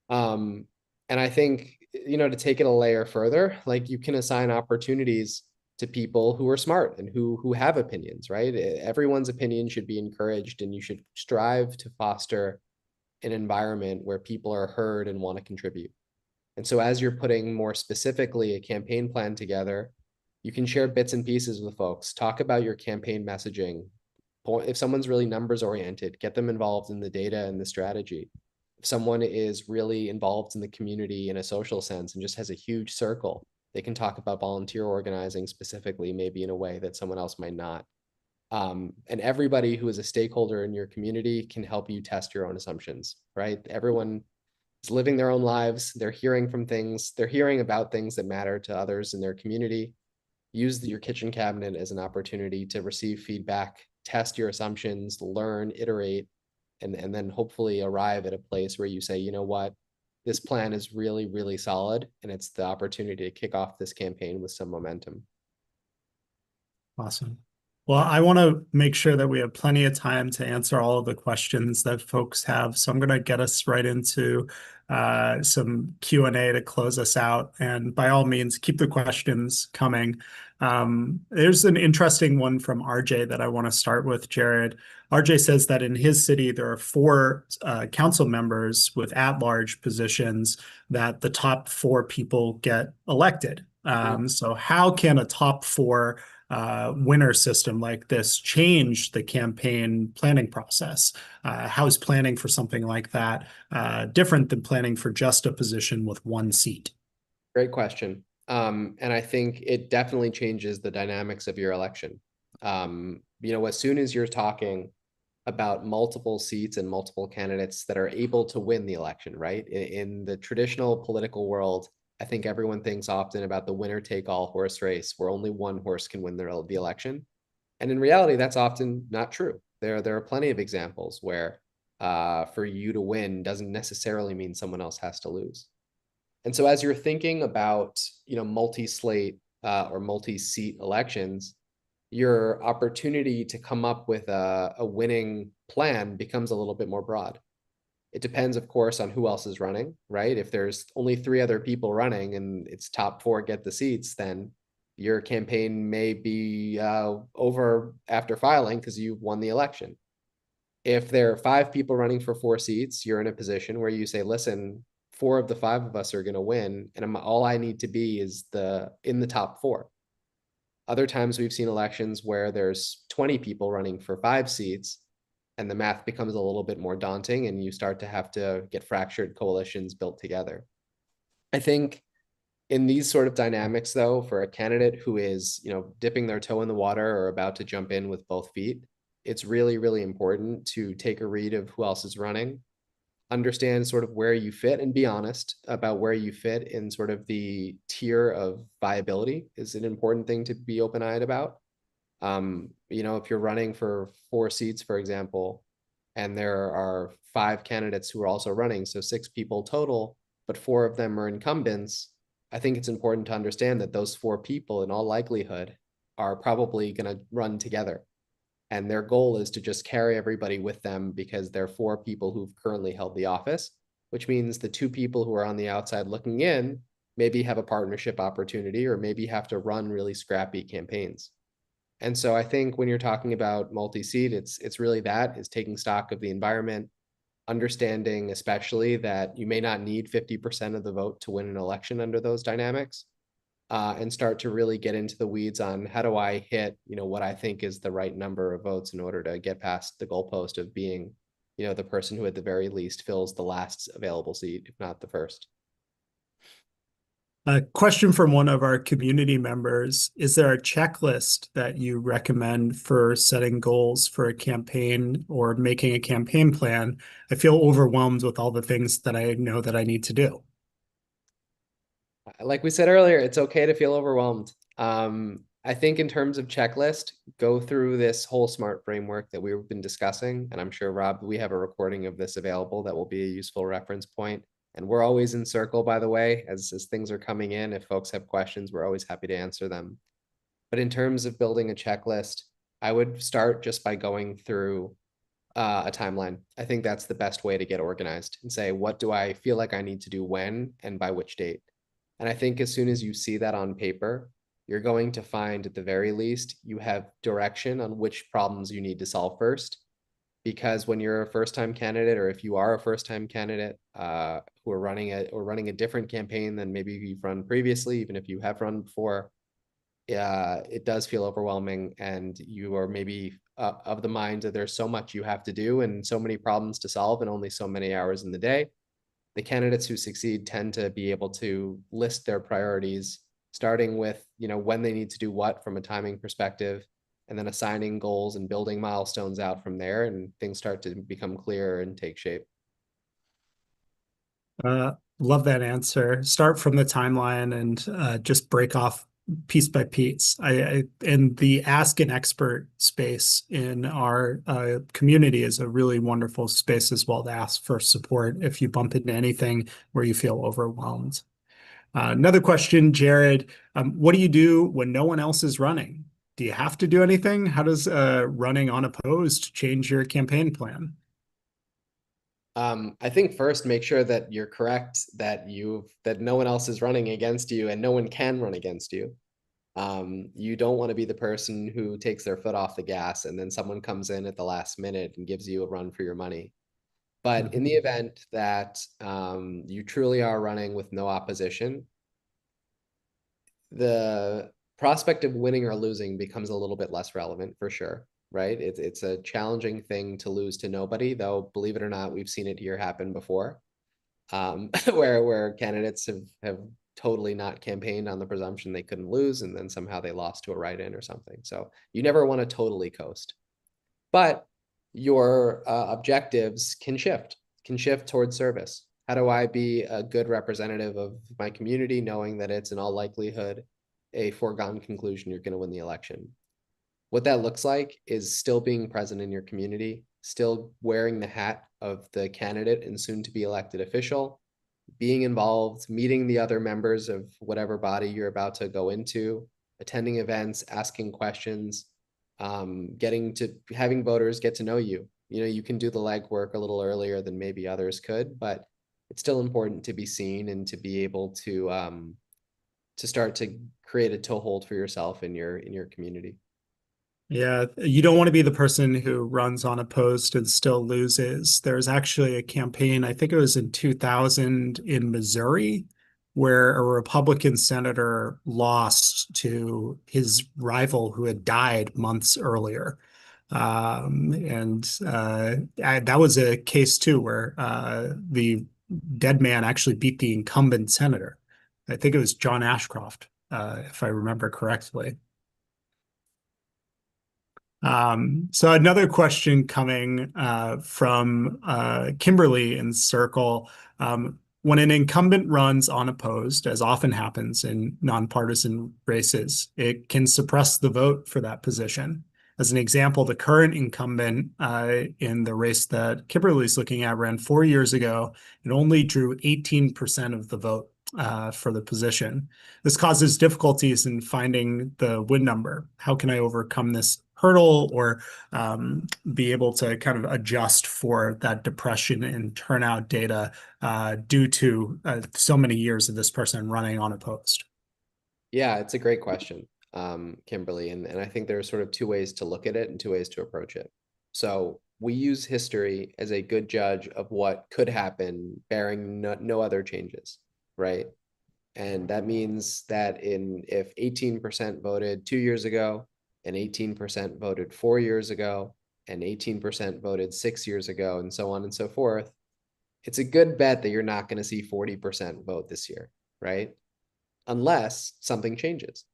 S2: And I think, to take it a layer further, like you can assign opportunities to people who are smart and who have opinions, right? Everyone's opinion should be encouraged, and you should strive to foster an environment where people are heard and want to contribute. And so as you're putting more specifically a campaign plan together, you can share bits and pieces with folks, talk about your campaign messaging. If someone's really numbers oriented, get them involved in the data and the strategy. If someone is really involved in the community in a social sense and just has a huge circle, they can talk about volunteer organizing specifically, maybe in a way that someone else might not. And everybody who is a stakeholder in your community can help you test your own assumptions, right? Everyone is living their own lives. They're hearing about things that matter to others in their community. Use your kitchen cabinet as an opportunity to receive feedback, test your assumptions, learn, iterate, and then hopefully arrive at a place where you say, you know what, this plan is really solid, and it's the opportunity to kick off this campaign with some momentum.
S1: Awesome. Well, I want to make sure that we have plenty of time to answer all of the questions that folks have. So I'm going to get us right into some Q&A to close us out. And by all means, keep the questions coming. There's an interesting one from RJ that I want to start with, Jared. RJ says that in his city, there are 4 council members with at-large positions that the top 4 people get elected.
S2: Mhm.
S1: So how can a top four winner system like this change the campaign planning process? How is planning for something like that different than planning for just a position with one seat?
S2: Great question. And I think it definitely changes the dynamics of your election. As soon as you're talking about multiple seats and multiple candidates that are able to win the election, right? In the traditional political world, I think everyone thinks often about the winner take all horse race where only one horse can win the election. And in reality, that's often not true. There are plenty of examples where for you to win doesn't necessarily mean someone else has to lose. And so as you're thinking about, multi-slate or multi-seat elections, your opportunity to come up with a winning plan becomes a little bit more broad. It depends, of course, on who else is running, right? If there's only three other people running and it's top four get the seats, then your campaign may be over after filing because you've won the election. If there are five people running for four seats, you're in a position where you say, listen, four of the five of us are going to win, and all I need to be is in the top four. Other times we've seen elections where there's 20 people running for five seats, and the math becomes a little bit more daunting, and you start to have to get fractured coalitions built together. I think in these sort of dynamics, though, for a candidate who is, dipping their toe in the water or about to jump in with both feet, it's really, really important to take a read of who else is running, understand sort of where you fit, and be honest about where you fit in sort of the tier of viability is an important thing to be open-eyed about. If you're running for four seats, for example, and there are five candidates who are also running, so six people total, but four of them are incumbents, I think it's important to understand that those four people, in all likelihood, are probably going to run together. And their goal is to just carry everybody with them because they're four people who've currently held the office, which means the two people who are on the outside looking in maybe have a partnership opportunity or maybe have to run really scrappy campaigns. And so I think when you're talking about multi-seat, it's really that is taking stock of the environment, understanding especially that you may not need 50% of the vote to win an election under those dynamics, and start to really get into the weeds on how do I hit, what I think is the right number of votes in order to get past the goalpost of being, the person who at the very least fills the last available seat, if not the first.
S1: A question from one of our community members. Is there a checklist that you recommend for setting goals for a campaign or making a campaign plan? I feel overwhelmed with all the things that I know that I need to do.
S2: Like we said earlier, it's okay to feel overwhelmed. I think in terms of checklist, go through this whole SMART framework that we've been discussing. And I'm sure, Rob, we have a recording of this available that will be a useful reference point. And we're always in circle, by the way, as things are coming in. If folks have questions, we're always happy to answer them. But in terms of building a checklist, I would start just by going through a timeline. I think that's the best way to get organized and say, what do I feel like I need to do when and by which date? And I think as soon as you see that on paper, you're going to find at the very least you have direction on which problems you need to solve first. Because when you're a first-time candidate, or if you are a first-time candidate who are running a different campaign than maybe you've run previously, even if you have run before, it does feel overwhelming, and you are maybe of the mind that there's so much you have to do and so many problems to solve and only so many hours in the day. The candidates who succeed tend to be able to list their priorities, starting with, when they need to do what from a timing perspective, and then assigning goals and building milestones out from there, and things start to become clearer and take shape.
S1: Love that answer. Start from the timeline and just break off piece by piece. And the ask an expert space in our community is a really wonderful space as well to ask for support if you bump into anything where you feel overwhelmed. Another question, Jared. What do you do when no one else is running? Do you have to do anything? How does running unopposed change your campaign plan?
S2: I think first make sure that you're correct that no one else is running against you and no one can run against you. You don't want to be the person who takes their foot off the gas and then someone comes in at the last minute and gives you a run for your money. But in the event that you truly are running with no opposition, the prospect of winning or losing becomes a little bit less relevant for sure, right? It's a challenging thing to lose to nobody, though, believe it or not, we've seen it here happen before, where candidates have totally not campaigned on the presumption they couldn't lose, and then somehow they lost to a write-in or something. So you never want to totally coast, but your objectives can shift towards service. How do I be a good representative of my community, knowing that it's in all likelihood a foregone conclusion you're going to win the election? What that looks like is still being present in your community, still wearing the hat of the candidate and soon to be elected official, being involved, meeting the other members of whatever body you're about to go into, attending events, asking questions, getting to having voters get to know you. You know, you can do the legwork a little earlier than maybe others could, but it's still important to be seen and to be able to start to create a toehold for yourself in your community.
S1: Yeah, you don't want to be the person who runs on a post and still loses. There's actually a campaign, I think it was in 2000 in Missouri, where a Republican senator lost to his rival who had died months earlier. That was a case too where the dead man actually beat the incumbent senator. I think it was John Ashcroft, if I remember correctly. So another question coming from Kimberly in Circle. When an incumbent runs unopposed, as often happens in nonpartisan races, it can suppress the vote for that position. As an example, the current incumbent in the race that Kimberly's looking at ran 4 years ago and only drew 18% of the vote for the position. This causes difficulties in finding the win number. How can I overcome this hurdle or be able to kind of adjust for that depression in turnout data due to so many years of this person running unopposed?
S2: Yeah, it's a great question, Kimberly, and I think there are sort of two ways to look at it and two ways to approach it. So we use history as a good judge of what could happen, bearing no other changes, right? And that means that if 18% voted 2 years ago, and 18% voted 4 years ago, and 18% voted 6 years ago, and so on and so forth, it's a good bet that you're not going to see 40% vote this year, right? Unless something changes.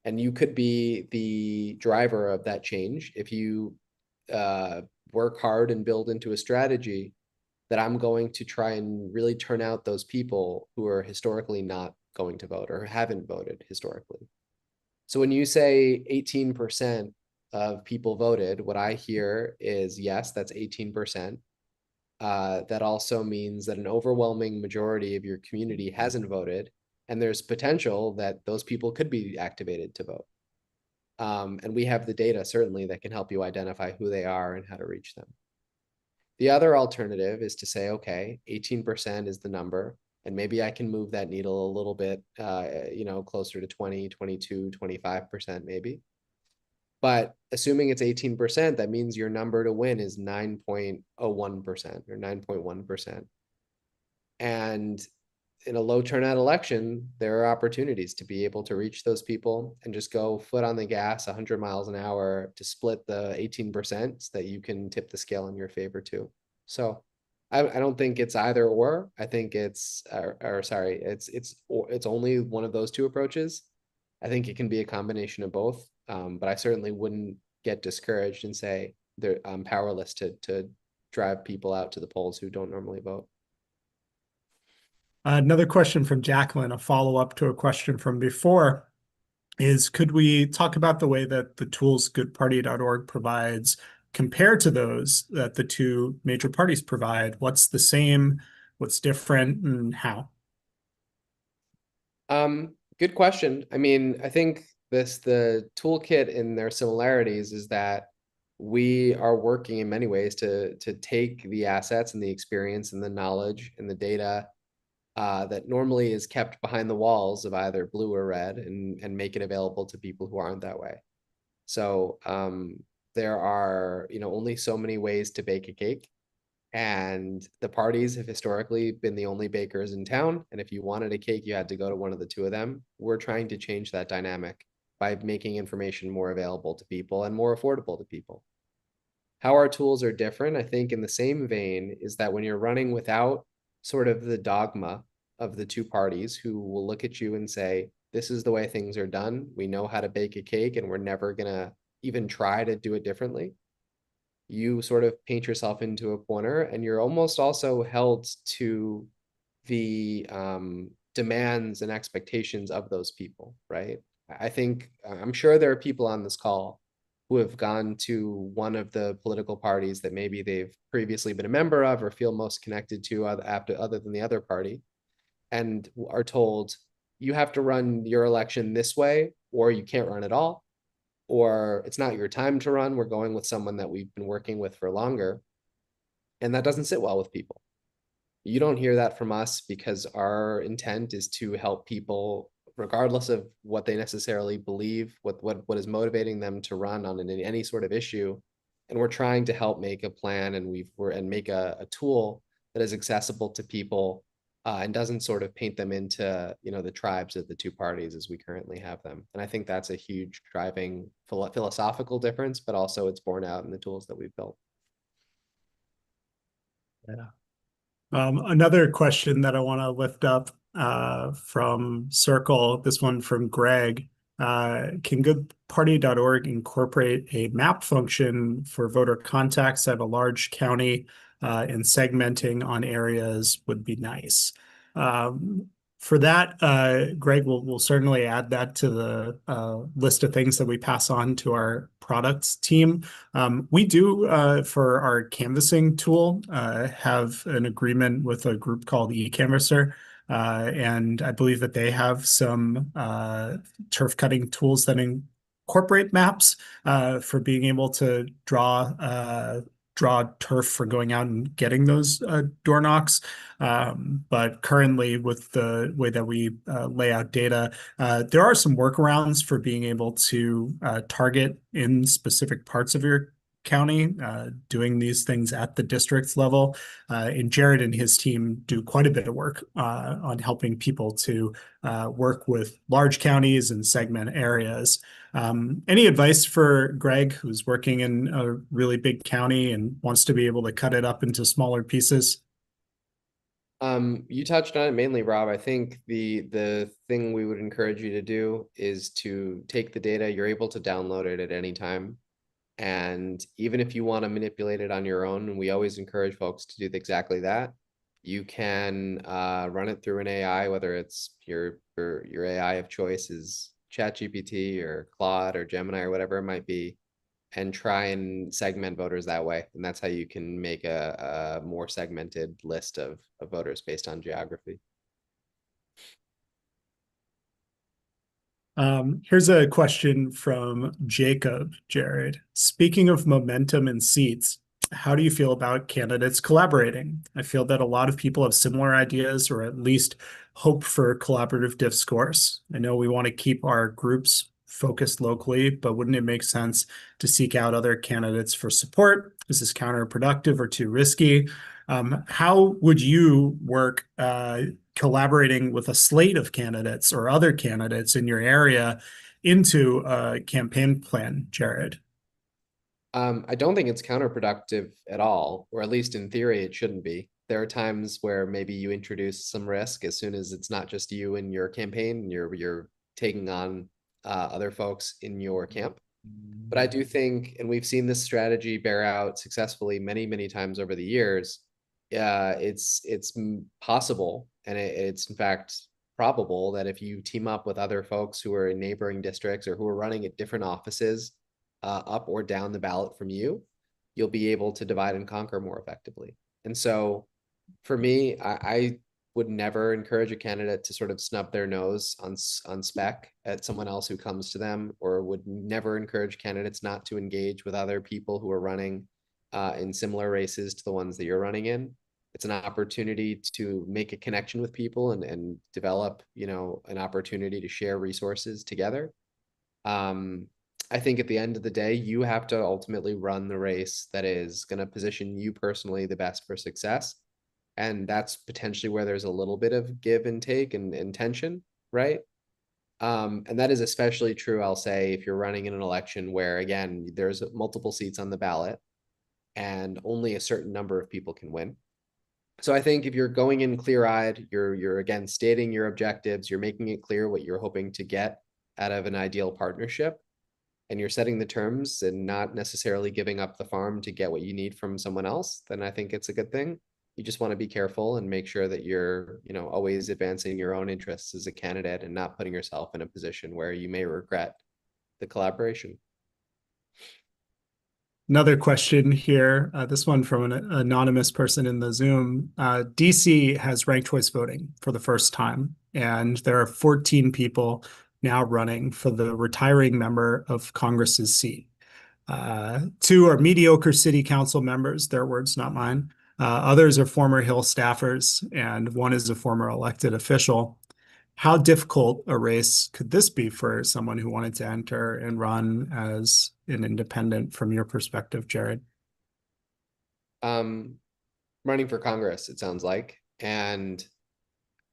S2: And you could be the driver of that change if you work hard and build into a strategy that I'm going to try and really turn out those people who are historically not going to vote or haven't voted historically. So when you say 18% of people voted, what I hear is yes, that's 18%. That also means that an overwhelming majority of your community hasn't voted, and there's potential that those people could be activated to vote. And we have the data certainly that can help you identify who they are and how to reach them. The other alternative is to say, okay, 18% is the number, and maybe I can move that needle a little bit, closer to 20, 22, 25% maybe. But assuming it's 18%, that means your number to win is 9.01% or 9.1%. And in a low turnout election, there are opportunities to be able to reach those people and just go foot on the gas 100 miles an hour to split the 18% so that you can tip the scale in your favor too. So I don't think it's either or. I think it's it's only one of those two approaches. I think it can be a combination of both. But I certainly wouldn't get discouraged and say I'm powerless to drive people out to the polls who don't normally vote.
S1: Another question from Jacqueline, a follow-up to a question from before, is could we talk about the way that the tools goodparty.org provides compared to those that the two major parties provide? What's the same, what's different, and how?
S2: Good question. I mean, I think the toolkit and their similarities is that we are working in many ways to take the assets and the experience and the knowledge and the data that normally is kept behind the walls of either blue or red and make it available to people who aren't that way. So there are only so many ways to bake a cake, And the parties have historically been the only bakers in town. And if you wanted a cake, you had to go to one of the two of them. We're trying to change that dynamic by making information more available to people and more affordable to people. How our tools are different, I think, in the same vein, is that when you're running without sort of the dogma of the two parties who will look at you and say, this is the way things are done. We know how to bake a cake and we're never going to even try to do it differently. You sort of paint yourself into a corner and you're almost also held to the demands and expectations of those people, right? I think I'm sure there are people on this call who have gone to one of the political parties that maybe they've previously been a member of or feel most connected to other than the other party, and are told you have to run your election this way or you can't run at all, or it's not your time to run. We're going with someone that we've been working with for longer. And that doesn't sit well with people. You don't hear that from us because our intent is to help people regardless of what they necessarily believe, what is motivating them to run on any sort of issue. And we're trying to help make a plan, and make a tool that is accessible to people, and doesn't sort of paint them into the tribes of the two parties as we currently have them. And I think that's a huge driving philosophical difference, but also it's borne out in the tools that we've built.
S1: Yeah. Another question that I want to lift up from Circle, this one from Greg. Can goodparty.org incorporate a map function for voter contacts at a large county, and segmenting on areas would be nice. For that, Greg, we'll certainly add that to the list of things that we pass on to our products team. We do, for our canvassing tool, have an agreement with a group called eCanvasser, and I believe that they have some turf cutting tools that incorporate maps for being able to draw turf for going out and getting those door knocks. But currently, with the way that we lay out data, there are some workarounds for being able to target in specific parts of your county, doing these things at the district level. And Jared and his team do quite a bit of work on helping people to work with large counties and segment areas. Any advice for Greg, who's working in a really big county and wants to be able to cut it up into smaller pieces?
S2: You touched on it mainly, Rob. I think the thing we would encourage you to do is to take the data. You're able to download it at any time. And even if you want to manipulate it on your own, and we always encourage folks to do exactly that, you can run it through an AI, whether it's your AI of choice is ChatGPT or Claude or Gemini or whatever it might be, and try and segment voters that way. And that's how you can make a more segmented list of voters based on geography.
S1: Here's a question from Jacob, Jared. Speaking of momentum and seats, how do you feel about candidates collaborating? I feel that a lot of people have similar ideas or at least hope for collaborative discourse. I know we want to keep our groups focused locally, but wouldn't it make sense to seek out other candidates for support? Is this counterproductive or too risky? How would you work collaborating with a slate of candidates or other candidates in your area into a campaign plan, Jared?
S2: I don't think it's counterproductive at all, or at least in theory, it shouldn't be. There are times where maybe you introduce some risk as soon as it's not just you and your campaign, and you're taking on other folks in your camp. But I do think, and we've seen this strategy bear out successfully many, many times over the years. It's possible, and it's in fact probable that if you team up with other folks who are in neighboring districts or who are running at different offices, up or down the ballot from you, you'll be able to divide and conquer more effectively. And so for me, I would never encourage a candidate to sort of snub their nose on spec at someone else who comes to them, or would never encourage candidates not to engage with other people who are running in similar races to the ones that you're running in. It's an opportunity to make a connection with people and develop, an opportunity to share resources together. I think at the end of the day, you have to ultimately run the race that is going to position you personally the best for success. And that's potentially where there's a little bit of give and take and tension, right? And that is especially true, I'll say, if you're running in an election where, again, there's multiple seats on the ballot and only a certain number of people can win. So I think if you're going in clear-eyed, you're again stating your objectives, you're making it clear what you're hoping to get out of an ideal partnership, and you're setting the terms and not necessarily giving up the farm to get what you need from someone else, then I think it's a good thing. You just want to be careful and make sure that you're, always advancing your own interests as a candidate and not putting yourself in a position where you may regret the collaboration.
S1: Another question here, this one from an anonymous person in the Zoom. DC has ranked choice voting for the first time, and there are 14 people now running for the retiring member of Congress's seat. Two are mediocre city council members, their words, not mine. Others are former Hill staffers, and one is a former elected official. How difficult a race could this be for someone who wanted to enter and run as an independent from your perspective, Jared?
S2: Um, Running for Congress, it sounds like. And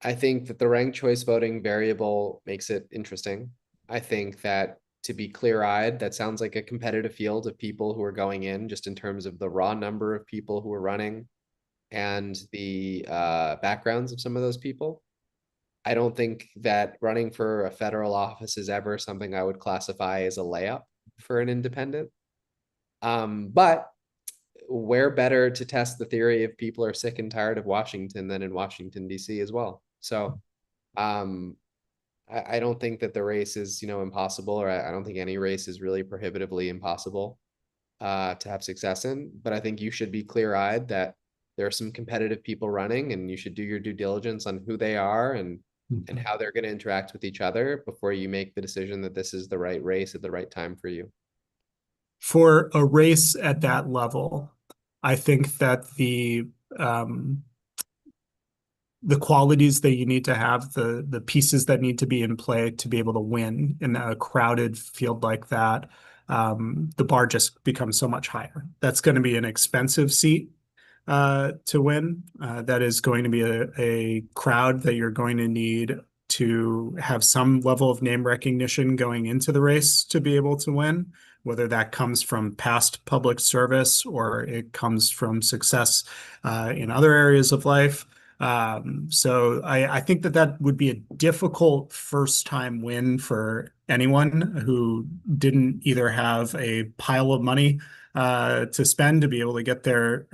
S2: I think that the ranked choice voting variable makes it interesting. I think that to be clear-eyed, that sounds like a competitive field of people who are going in, just in terms of the raw number of people who are running and the backgrounds of some of those people. I don't think that running for a federal office is ever something I would classify as a layup for an independent. But where better to test the theory if people are sick and tired of Washington than in Washington, D.C. as well. So um, I don't think that the race is, impossible, or I don't think any race is really prohibitively impossible to have success in. But I think you should be clear-eyed that there are some competitive people running, and you should do your due diligence on who they are and how they're going to interact with each other before you make the decision that this is the right race at the right time for you.
S1: For a race at that level, I think that um, the qualities that you need to have, the pieces that need to be in play to be able to win in a crowded field like that, the bar just becomes so much higher. That's going to be an expensive seat to win. That is going to be a crowd that you're going to need to have some level of name recognition going into the race to be able to win, whether that comes from past public service or it comes from success in other areas of life. So I think that that would be a difficult first time win for anyone who didn't either have a pile of money to spend to be able to get their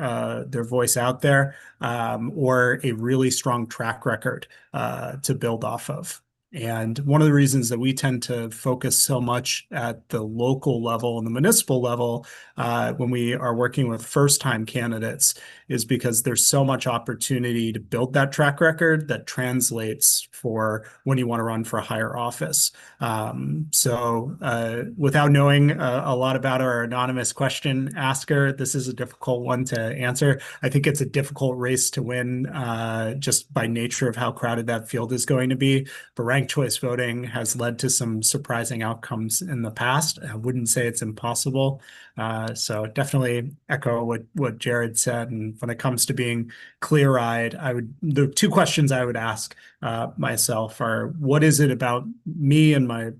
S1: voice out there, or a really strong track record to build off of. And one of the reasons that we tend to focus so much at the local level and the municipal level when we are working with first-time candidates is because there's so much opportunity to build that track record that translates for when you want to run for a higher office. So without knowing a lot about our anonymous question asker, this is a difficult one to answer. I think it's a difficult race to win just by nature of how crowded that field is going to be. But ranked choice voting has led to some surprising outcomes in the past. I wouldn't say it's impossible. So definitely echo what Jared said. And when it comes to being clear-eyed, the two questions I would ask myself are, what is it about me and my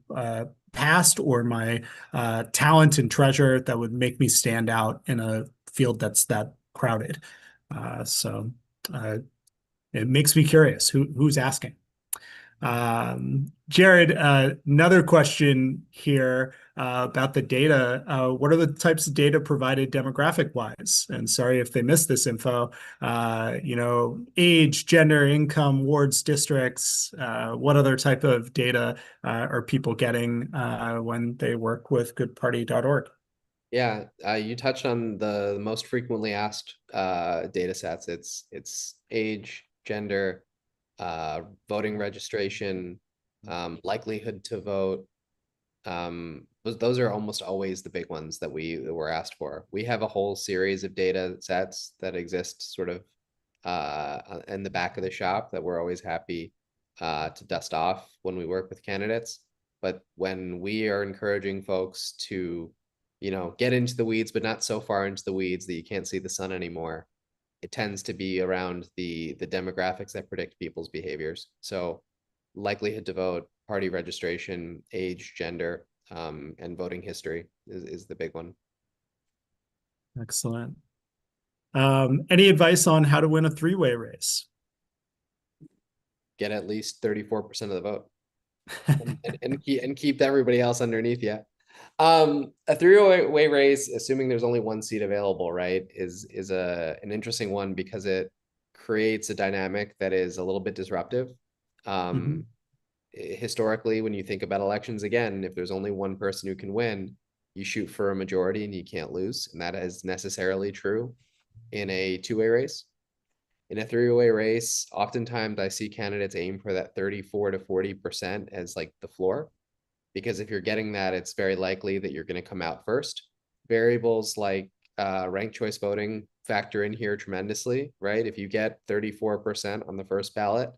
S1: past or my talent and treasure that would make me stand out in a field that's that crowded? So it makes me curious who's asking. Jared, another question here about the data. What are the types of data provided demographic wise? And sorry if they missed this info. Age, gender, income, wards, districts. What other type of data are people getting when they work with goodparty.org?
S2: Yeah, you touched on the most frequently asked data sets. It's age, gender, voting registration, likelihood to vote. Those are almost always the big ones that we were asked for. We have a whole series of data sets that exist sort of in the back of the shop that we're always happy to dust off when we work with candidates. But when we are encouraging folks to, get into the weeds, but not so far into the weeds that you can't see the sun anymore, it tends to be around the demographics that predict people's behaviors. So likelihood to vote, party registration, age, gender, and voting history is the big one.
S1: Excellent. Any advice on how to win a three-way race?
S2: Get at least 34% of the vote and keep everybody else underneath you. A three-way race, assuming there's only one seat available, right, is an interesting one because it creates a dynamic that is a little bit disruptive.
S1: Mhm.
S2: Historically, when you think about elections, again, if there's only one person who can win, you shoot for a majority and you can't lose, and that is necessarily true in a two-way race. In a three-way race, oftentimes I see candidates aim for that 34 to 40% as like the floor, because if you're getting that, it's very likely that you're going to come out first. Variables like ranked choice voting factor in here tremendously, right? If you get 34% on the first ballot,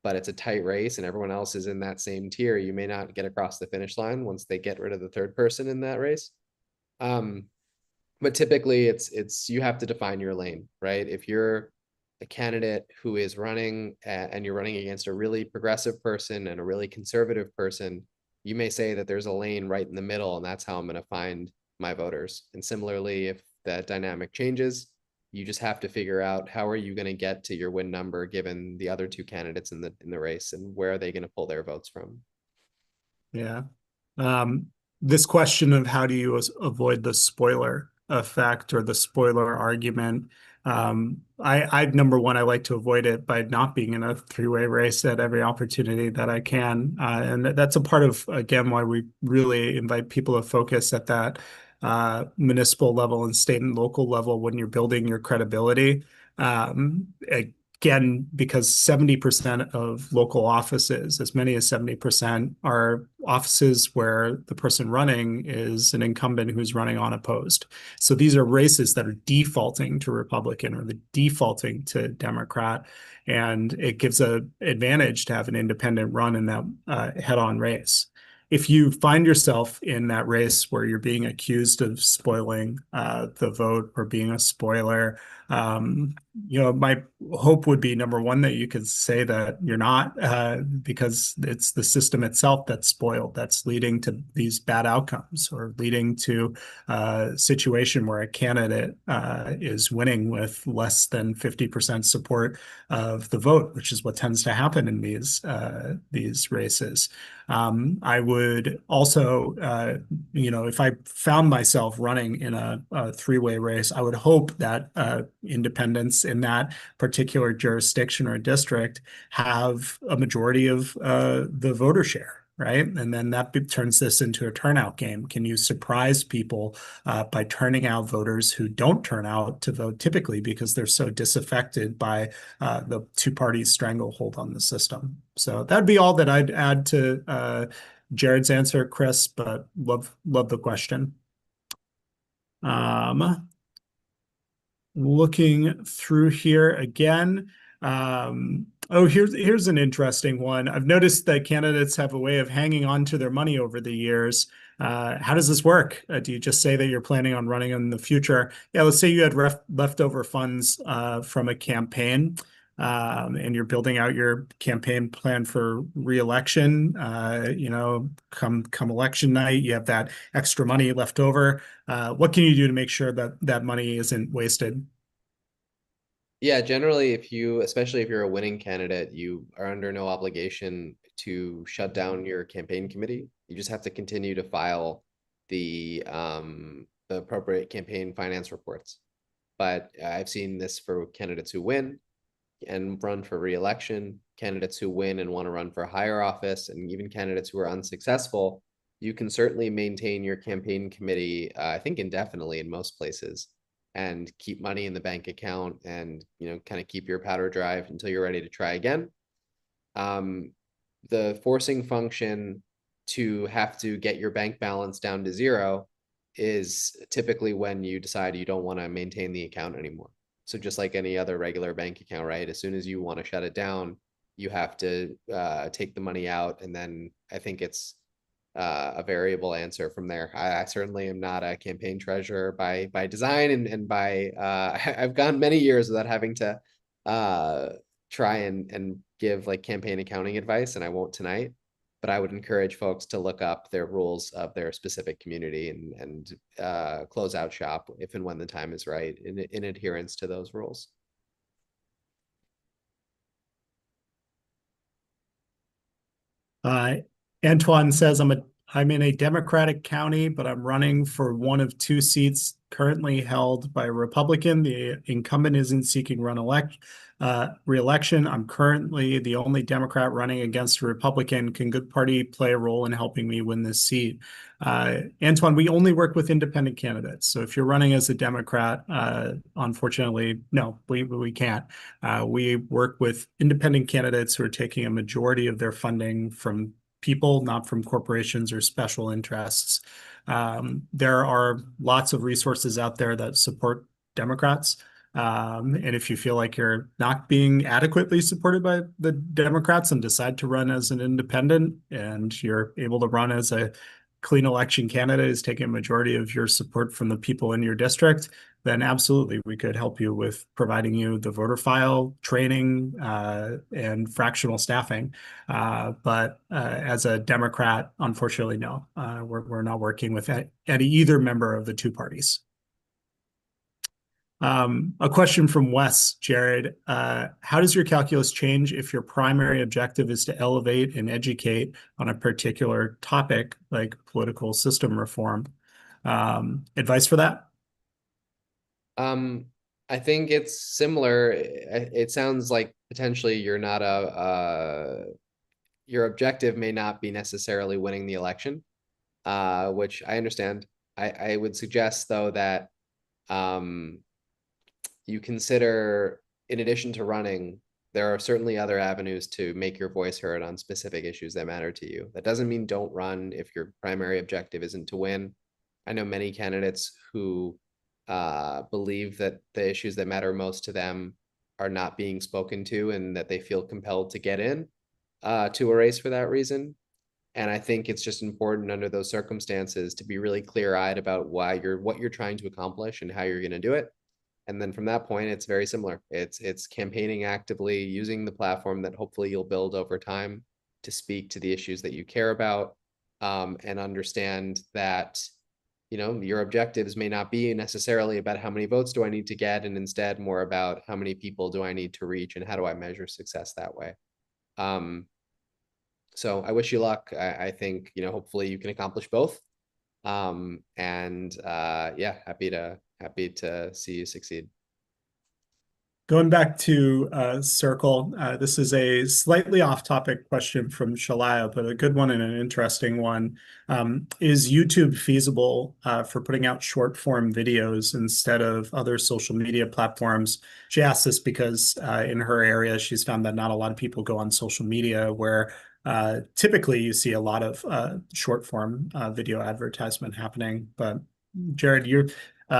S2: but it's a tight race and everyone else is in that same tier, you may not get across the finish line once they get rid of the third person in that race. Um, but typically it's you have to define your lane, right? If you're a candidate who is running and you're running against a really progressive person and a really conservative person, you may say that there's a lane right in the middle and that's how I'm going to find my voters. And similarly, if that dynamic changes, you just have to figure out how are you going to get to your win number given the other two candidates in the race, and where are they going to pull their votes from.
S1: Yeah. Um, this question of how do you avoid the spoiler effect or the spoiler argument? Number one, I like to avoid it by not being in a three-way race at every opportunity that I can. And that's a part of, again, why we really invite people to focus at that municipal level and state and local level when you're building your credibility. Again, because 70% of local offices, as many as 70%, are offices where the person running is an incumbent who's running unopposed. So these are races that are defaulting to Republican or the defaulting to Democrat. And it gives an advantage to have an independent run in that head-on race. If you find yourself in that race where you're being accused of spoiling the vote or being a spoiler, um, my hope would be number one, that you could say that you're not, because it's the system itself that's spoiled, that's leading to these bad outcomes or leading to a situation where a candidate is winning with less than 50% support of the vote, which is what tends to happen in these races. I would also, if I found myself running in a three-way race, I would hope that independents in that particular jurisdiction or district have a majority of the voter share. Right. And then that turns this into a turnout game. Can you surprise people by turning out voters who don't turn out to vote typically because they're so disaffected by the two parties' stranglehold on the system? So that'd be all that I'd add to Jared's answer, Chris, but love the question. Um, Looking through here again. Here's an interesting one. I've noticed that candidates have a way of hanging on to their money over the years. How does this work? Do you just say that you're planning on running in the future? Yeah, let's say you had leftover funds from a campaign, and you're building out your campaign plan for reelection. Come election night, you have that extra money left over. What can you do to make sure that that money isn't wasted?
S2: Yeah, generally, especially if you're a winning candidate, you are under no obligation to shut down your campaign committee. You just have to continue to file the appropriate campaign finance reports. But I've seen this for candidates who win and run for re-election, candidates who win and want to run for higher office, and even candidates who are unsuccessful. You can certainly maintain your campaign committee, I think indefinitely in most places, and keep money in the bank account and kind of keep your powder dry until you're ready to try again. Um, the forcing function to have to get your bank balance down to zero is typically when you decide you don't want to maintain the account anymore. So just like any other regular bank account, right? As soon as you want to shut it down, you have to take the money out, and then I think it's a variable answer from there. I certainly am not a campaign treasurer by design, and by I've gone many years without having to uh, try and give like campaign accounting advice, and I won't tonight. But I would encourage folks to look up their rules of their specific community and close out shop if and when the time is right in adherence to those rules.
S1: Uh, Antoine says I'm in a Democratic county, but I'm running for one of two seats currently held by a Republican. The incumbent isn't seeking re-election. I'm currently the only Democrat running against a Republican. Can Good Party play a role in helping me win this seat? Antoine, we only work with independent candidates. So if you're running as a Democrat, unfortunately, no, we can't. We work with independent candidates who are taking a majority of their funding from people, not from corporations or special interests. There are lots of resources out there that support Democrats. And if you feel like you're not being adequately supported by the Democrats and decide to run as an independent and you're able to run as a clean election candidate is taking a majority of your support from the people in your district, then absolutely we could help you with providing you the voter file training and fractional staffing. But as a Democrat, unfortunately, no, we're not working with any either member of the two parties. A question from Wes, Jared. How does your calculus change if your primary objective is to elevate and educate on a particular topic like political system reform? Advice for that?
S2: Um, I think it's similar. It sounds like potentially you're not your objective may not be necessarily winning the election, which I understand. I would suggest though that um, you consider, in addition to running, there are certainly other avenues to make your voice heard on specific issues that matter to you. That doesn't mean don't run if your primary objective isn't to win. I know many candidates who believe that the issues that matter most to them are not being spoken to and that they feel compelled to get in to a race for that reason. And I think it's just important under those circumstances to be really clear-eyed about what you're trying to accomplish and how you're going to do it. And then from that point, it's very similar. It's campaigning actively, using the platform that hopefully you'll build over time to speak to the issues that you care about, and understand that your objectives may not be necessarily about how many votes do I need to get, and instead more about how many people do I need to reach and how do I measure success that way. So I wish you luck. I think hopefully you can accomplish both. And yeah, happy to see you succeed.
S1: Going back to Circle, this is a slightly off-topic question from Shalaya, but a good one and an interesting one. Is YouTube feasible for putting out short-form videos instead of other social media platforms? She asked this because in her area, she's found that not a lot of people go on social media where typically you see a lot of short-form video advertisement happening. But Jared, you're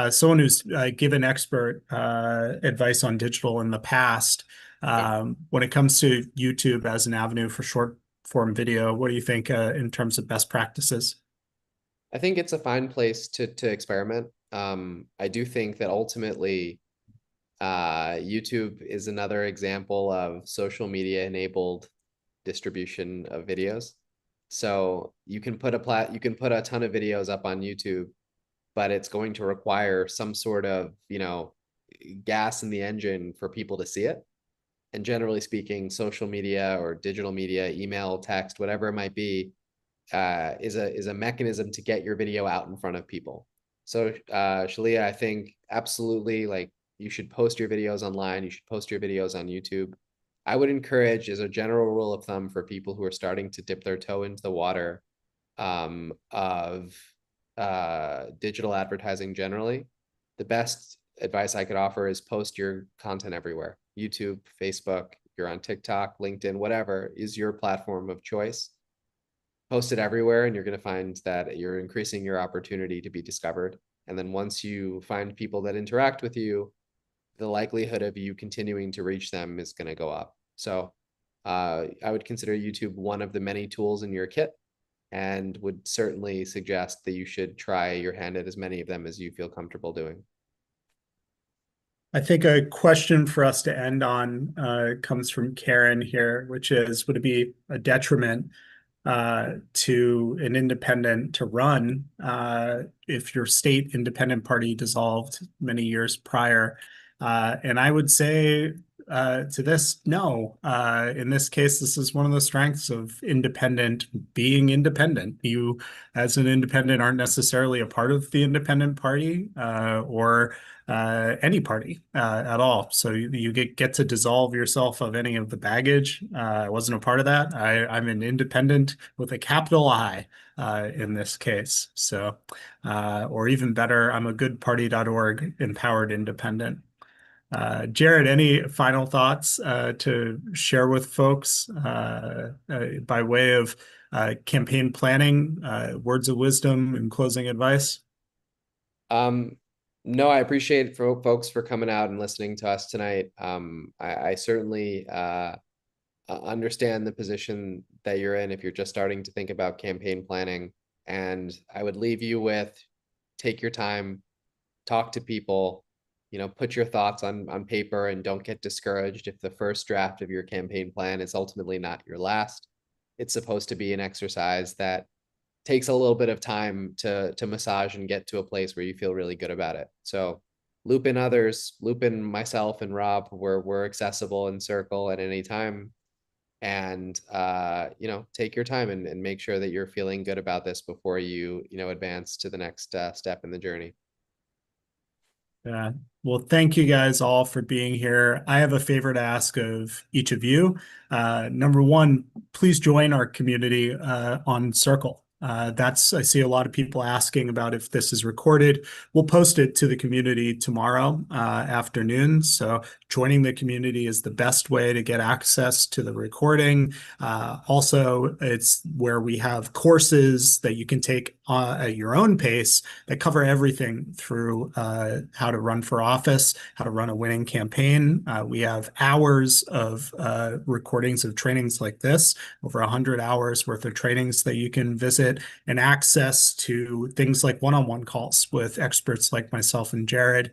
S1: someone who's given expert advice on digital in the past. When it comes to YouTube as an avenue for short form video, what do you think in terms of best practices?
S2: I think it's a fine place to experiment. I do think that ultimately YouTube is another example of social media enabled distribution of videos. So you can put a ton of videos up on YouTube, but it's going to require some sort of, gas in the engine for people to see it. And generally speaking, social media or digital media, email, text, whatever it might be, is a mechanism to get your video out in front of people. So Shalia, I think absolutely, like, you should post your videos online. You should post your videos on YouTube. I would encourage, as a general rule of thumb, for people who are starting to dip their toe into the water of digital advertising generally, the best advice I could offer is post your content everywhere. YouTube, Facebook, you're on TikTok, LinkedIn, whatever is your platform of choice. Post it everywhere, and you're going to find that you're increasing your opportunity to be discovered. And then once you find people that interact with you, the likelihood of you continuing to reach them is going to go up. So I would consider YouTube one of the many tools in your kit. and would certainly suggest that you should try your hand at as many of them as you feel comfortable doing.
S1: I think a question for us to end on comes from Karen here, which is, would it be a detriment to an independent to run if your state independent party dissolved many years prior? And I would say to this, no. In this case, this is one of the strengths of independent being independent. You, as an independent, aren't necessarily a part of the independent party or any party at all. So you get to dissolve yourself of any of the baggage. I wasn't a part of that. I'm an independent with a capital I in this case. So, or even better, I'm a goodparty.org empowered independent. Jared, any final thoughts to share with folks by way of campaign planning, words of wisdom, and closing advice?
S2: Um, no, I appreciate for folks for coming out and listening to us tonight. I certainly understand the position that you're in if you're just starting to think about campaign planning. And I would leave you with take your time, talk to people, put your thoughts on paper, and don't get discouraged if the first draft of your campaign plan is ultimately not your last. It's supposed to be an exercise that takes a little bit of time to massage and get to a place where you feel really good about it. So loop in others, loop in myself and Rob. We're accessible in Circle at any time. And take your time and make sure that you're feeling good about this before you advance to the next step in the journey.
S1: Yeah. Well, thank you guys all for being here. I have a favor to ask of each of you. Number one, please join our community on Circle. I see a lot of people asking about if this is recorded. We'll post it to the community tomorrow afternoon. So joining the community is the best way to get access to the recording. Also, it's where we have courses that you can take at your own pace that cover everything through how to run for office, how to run a winning campaign. We have hours of recordings of trainings like this, over 100 hours worth of trainings that you can visit, and access to things like one-on-one calls with experts like myself and Jared.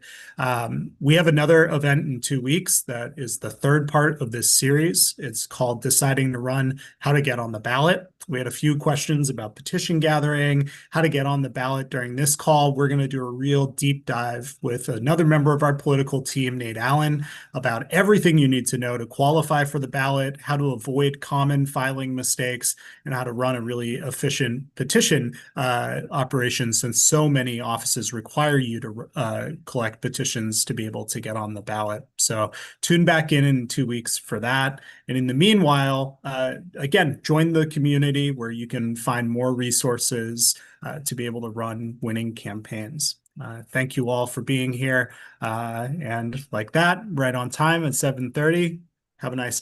S1: We have another event in 2 weeks that is the third part of this series. It's called Deciding to Run, How to Get on the Ballot. We had a few questions about petition gathering, how to get on the ballot during this call. We're going to do a real deep dive with another member of our political team, Nate Allen, about everything you need to know to qualify for the ballot, how to avoid common filing mistakes, and how to run a really efficient petition operation, since so many offices require you to collect petitions to be able to get on the ballot. So tune back in 2 weeks for that. And in the meanwhile, again, join the community where you can find more resources to be able to run winning campaigns. Thank you all for being here. And like that, right on time at 7:30. Have a nice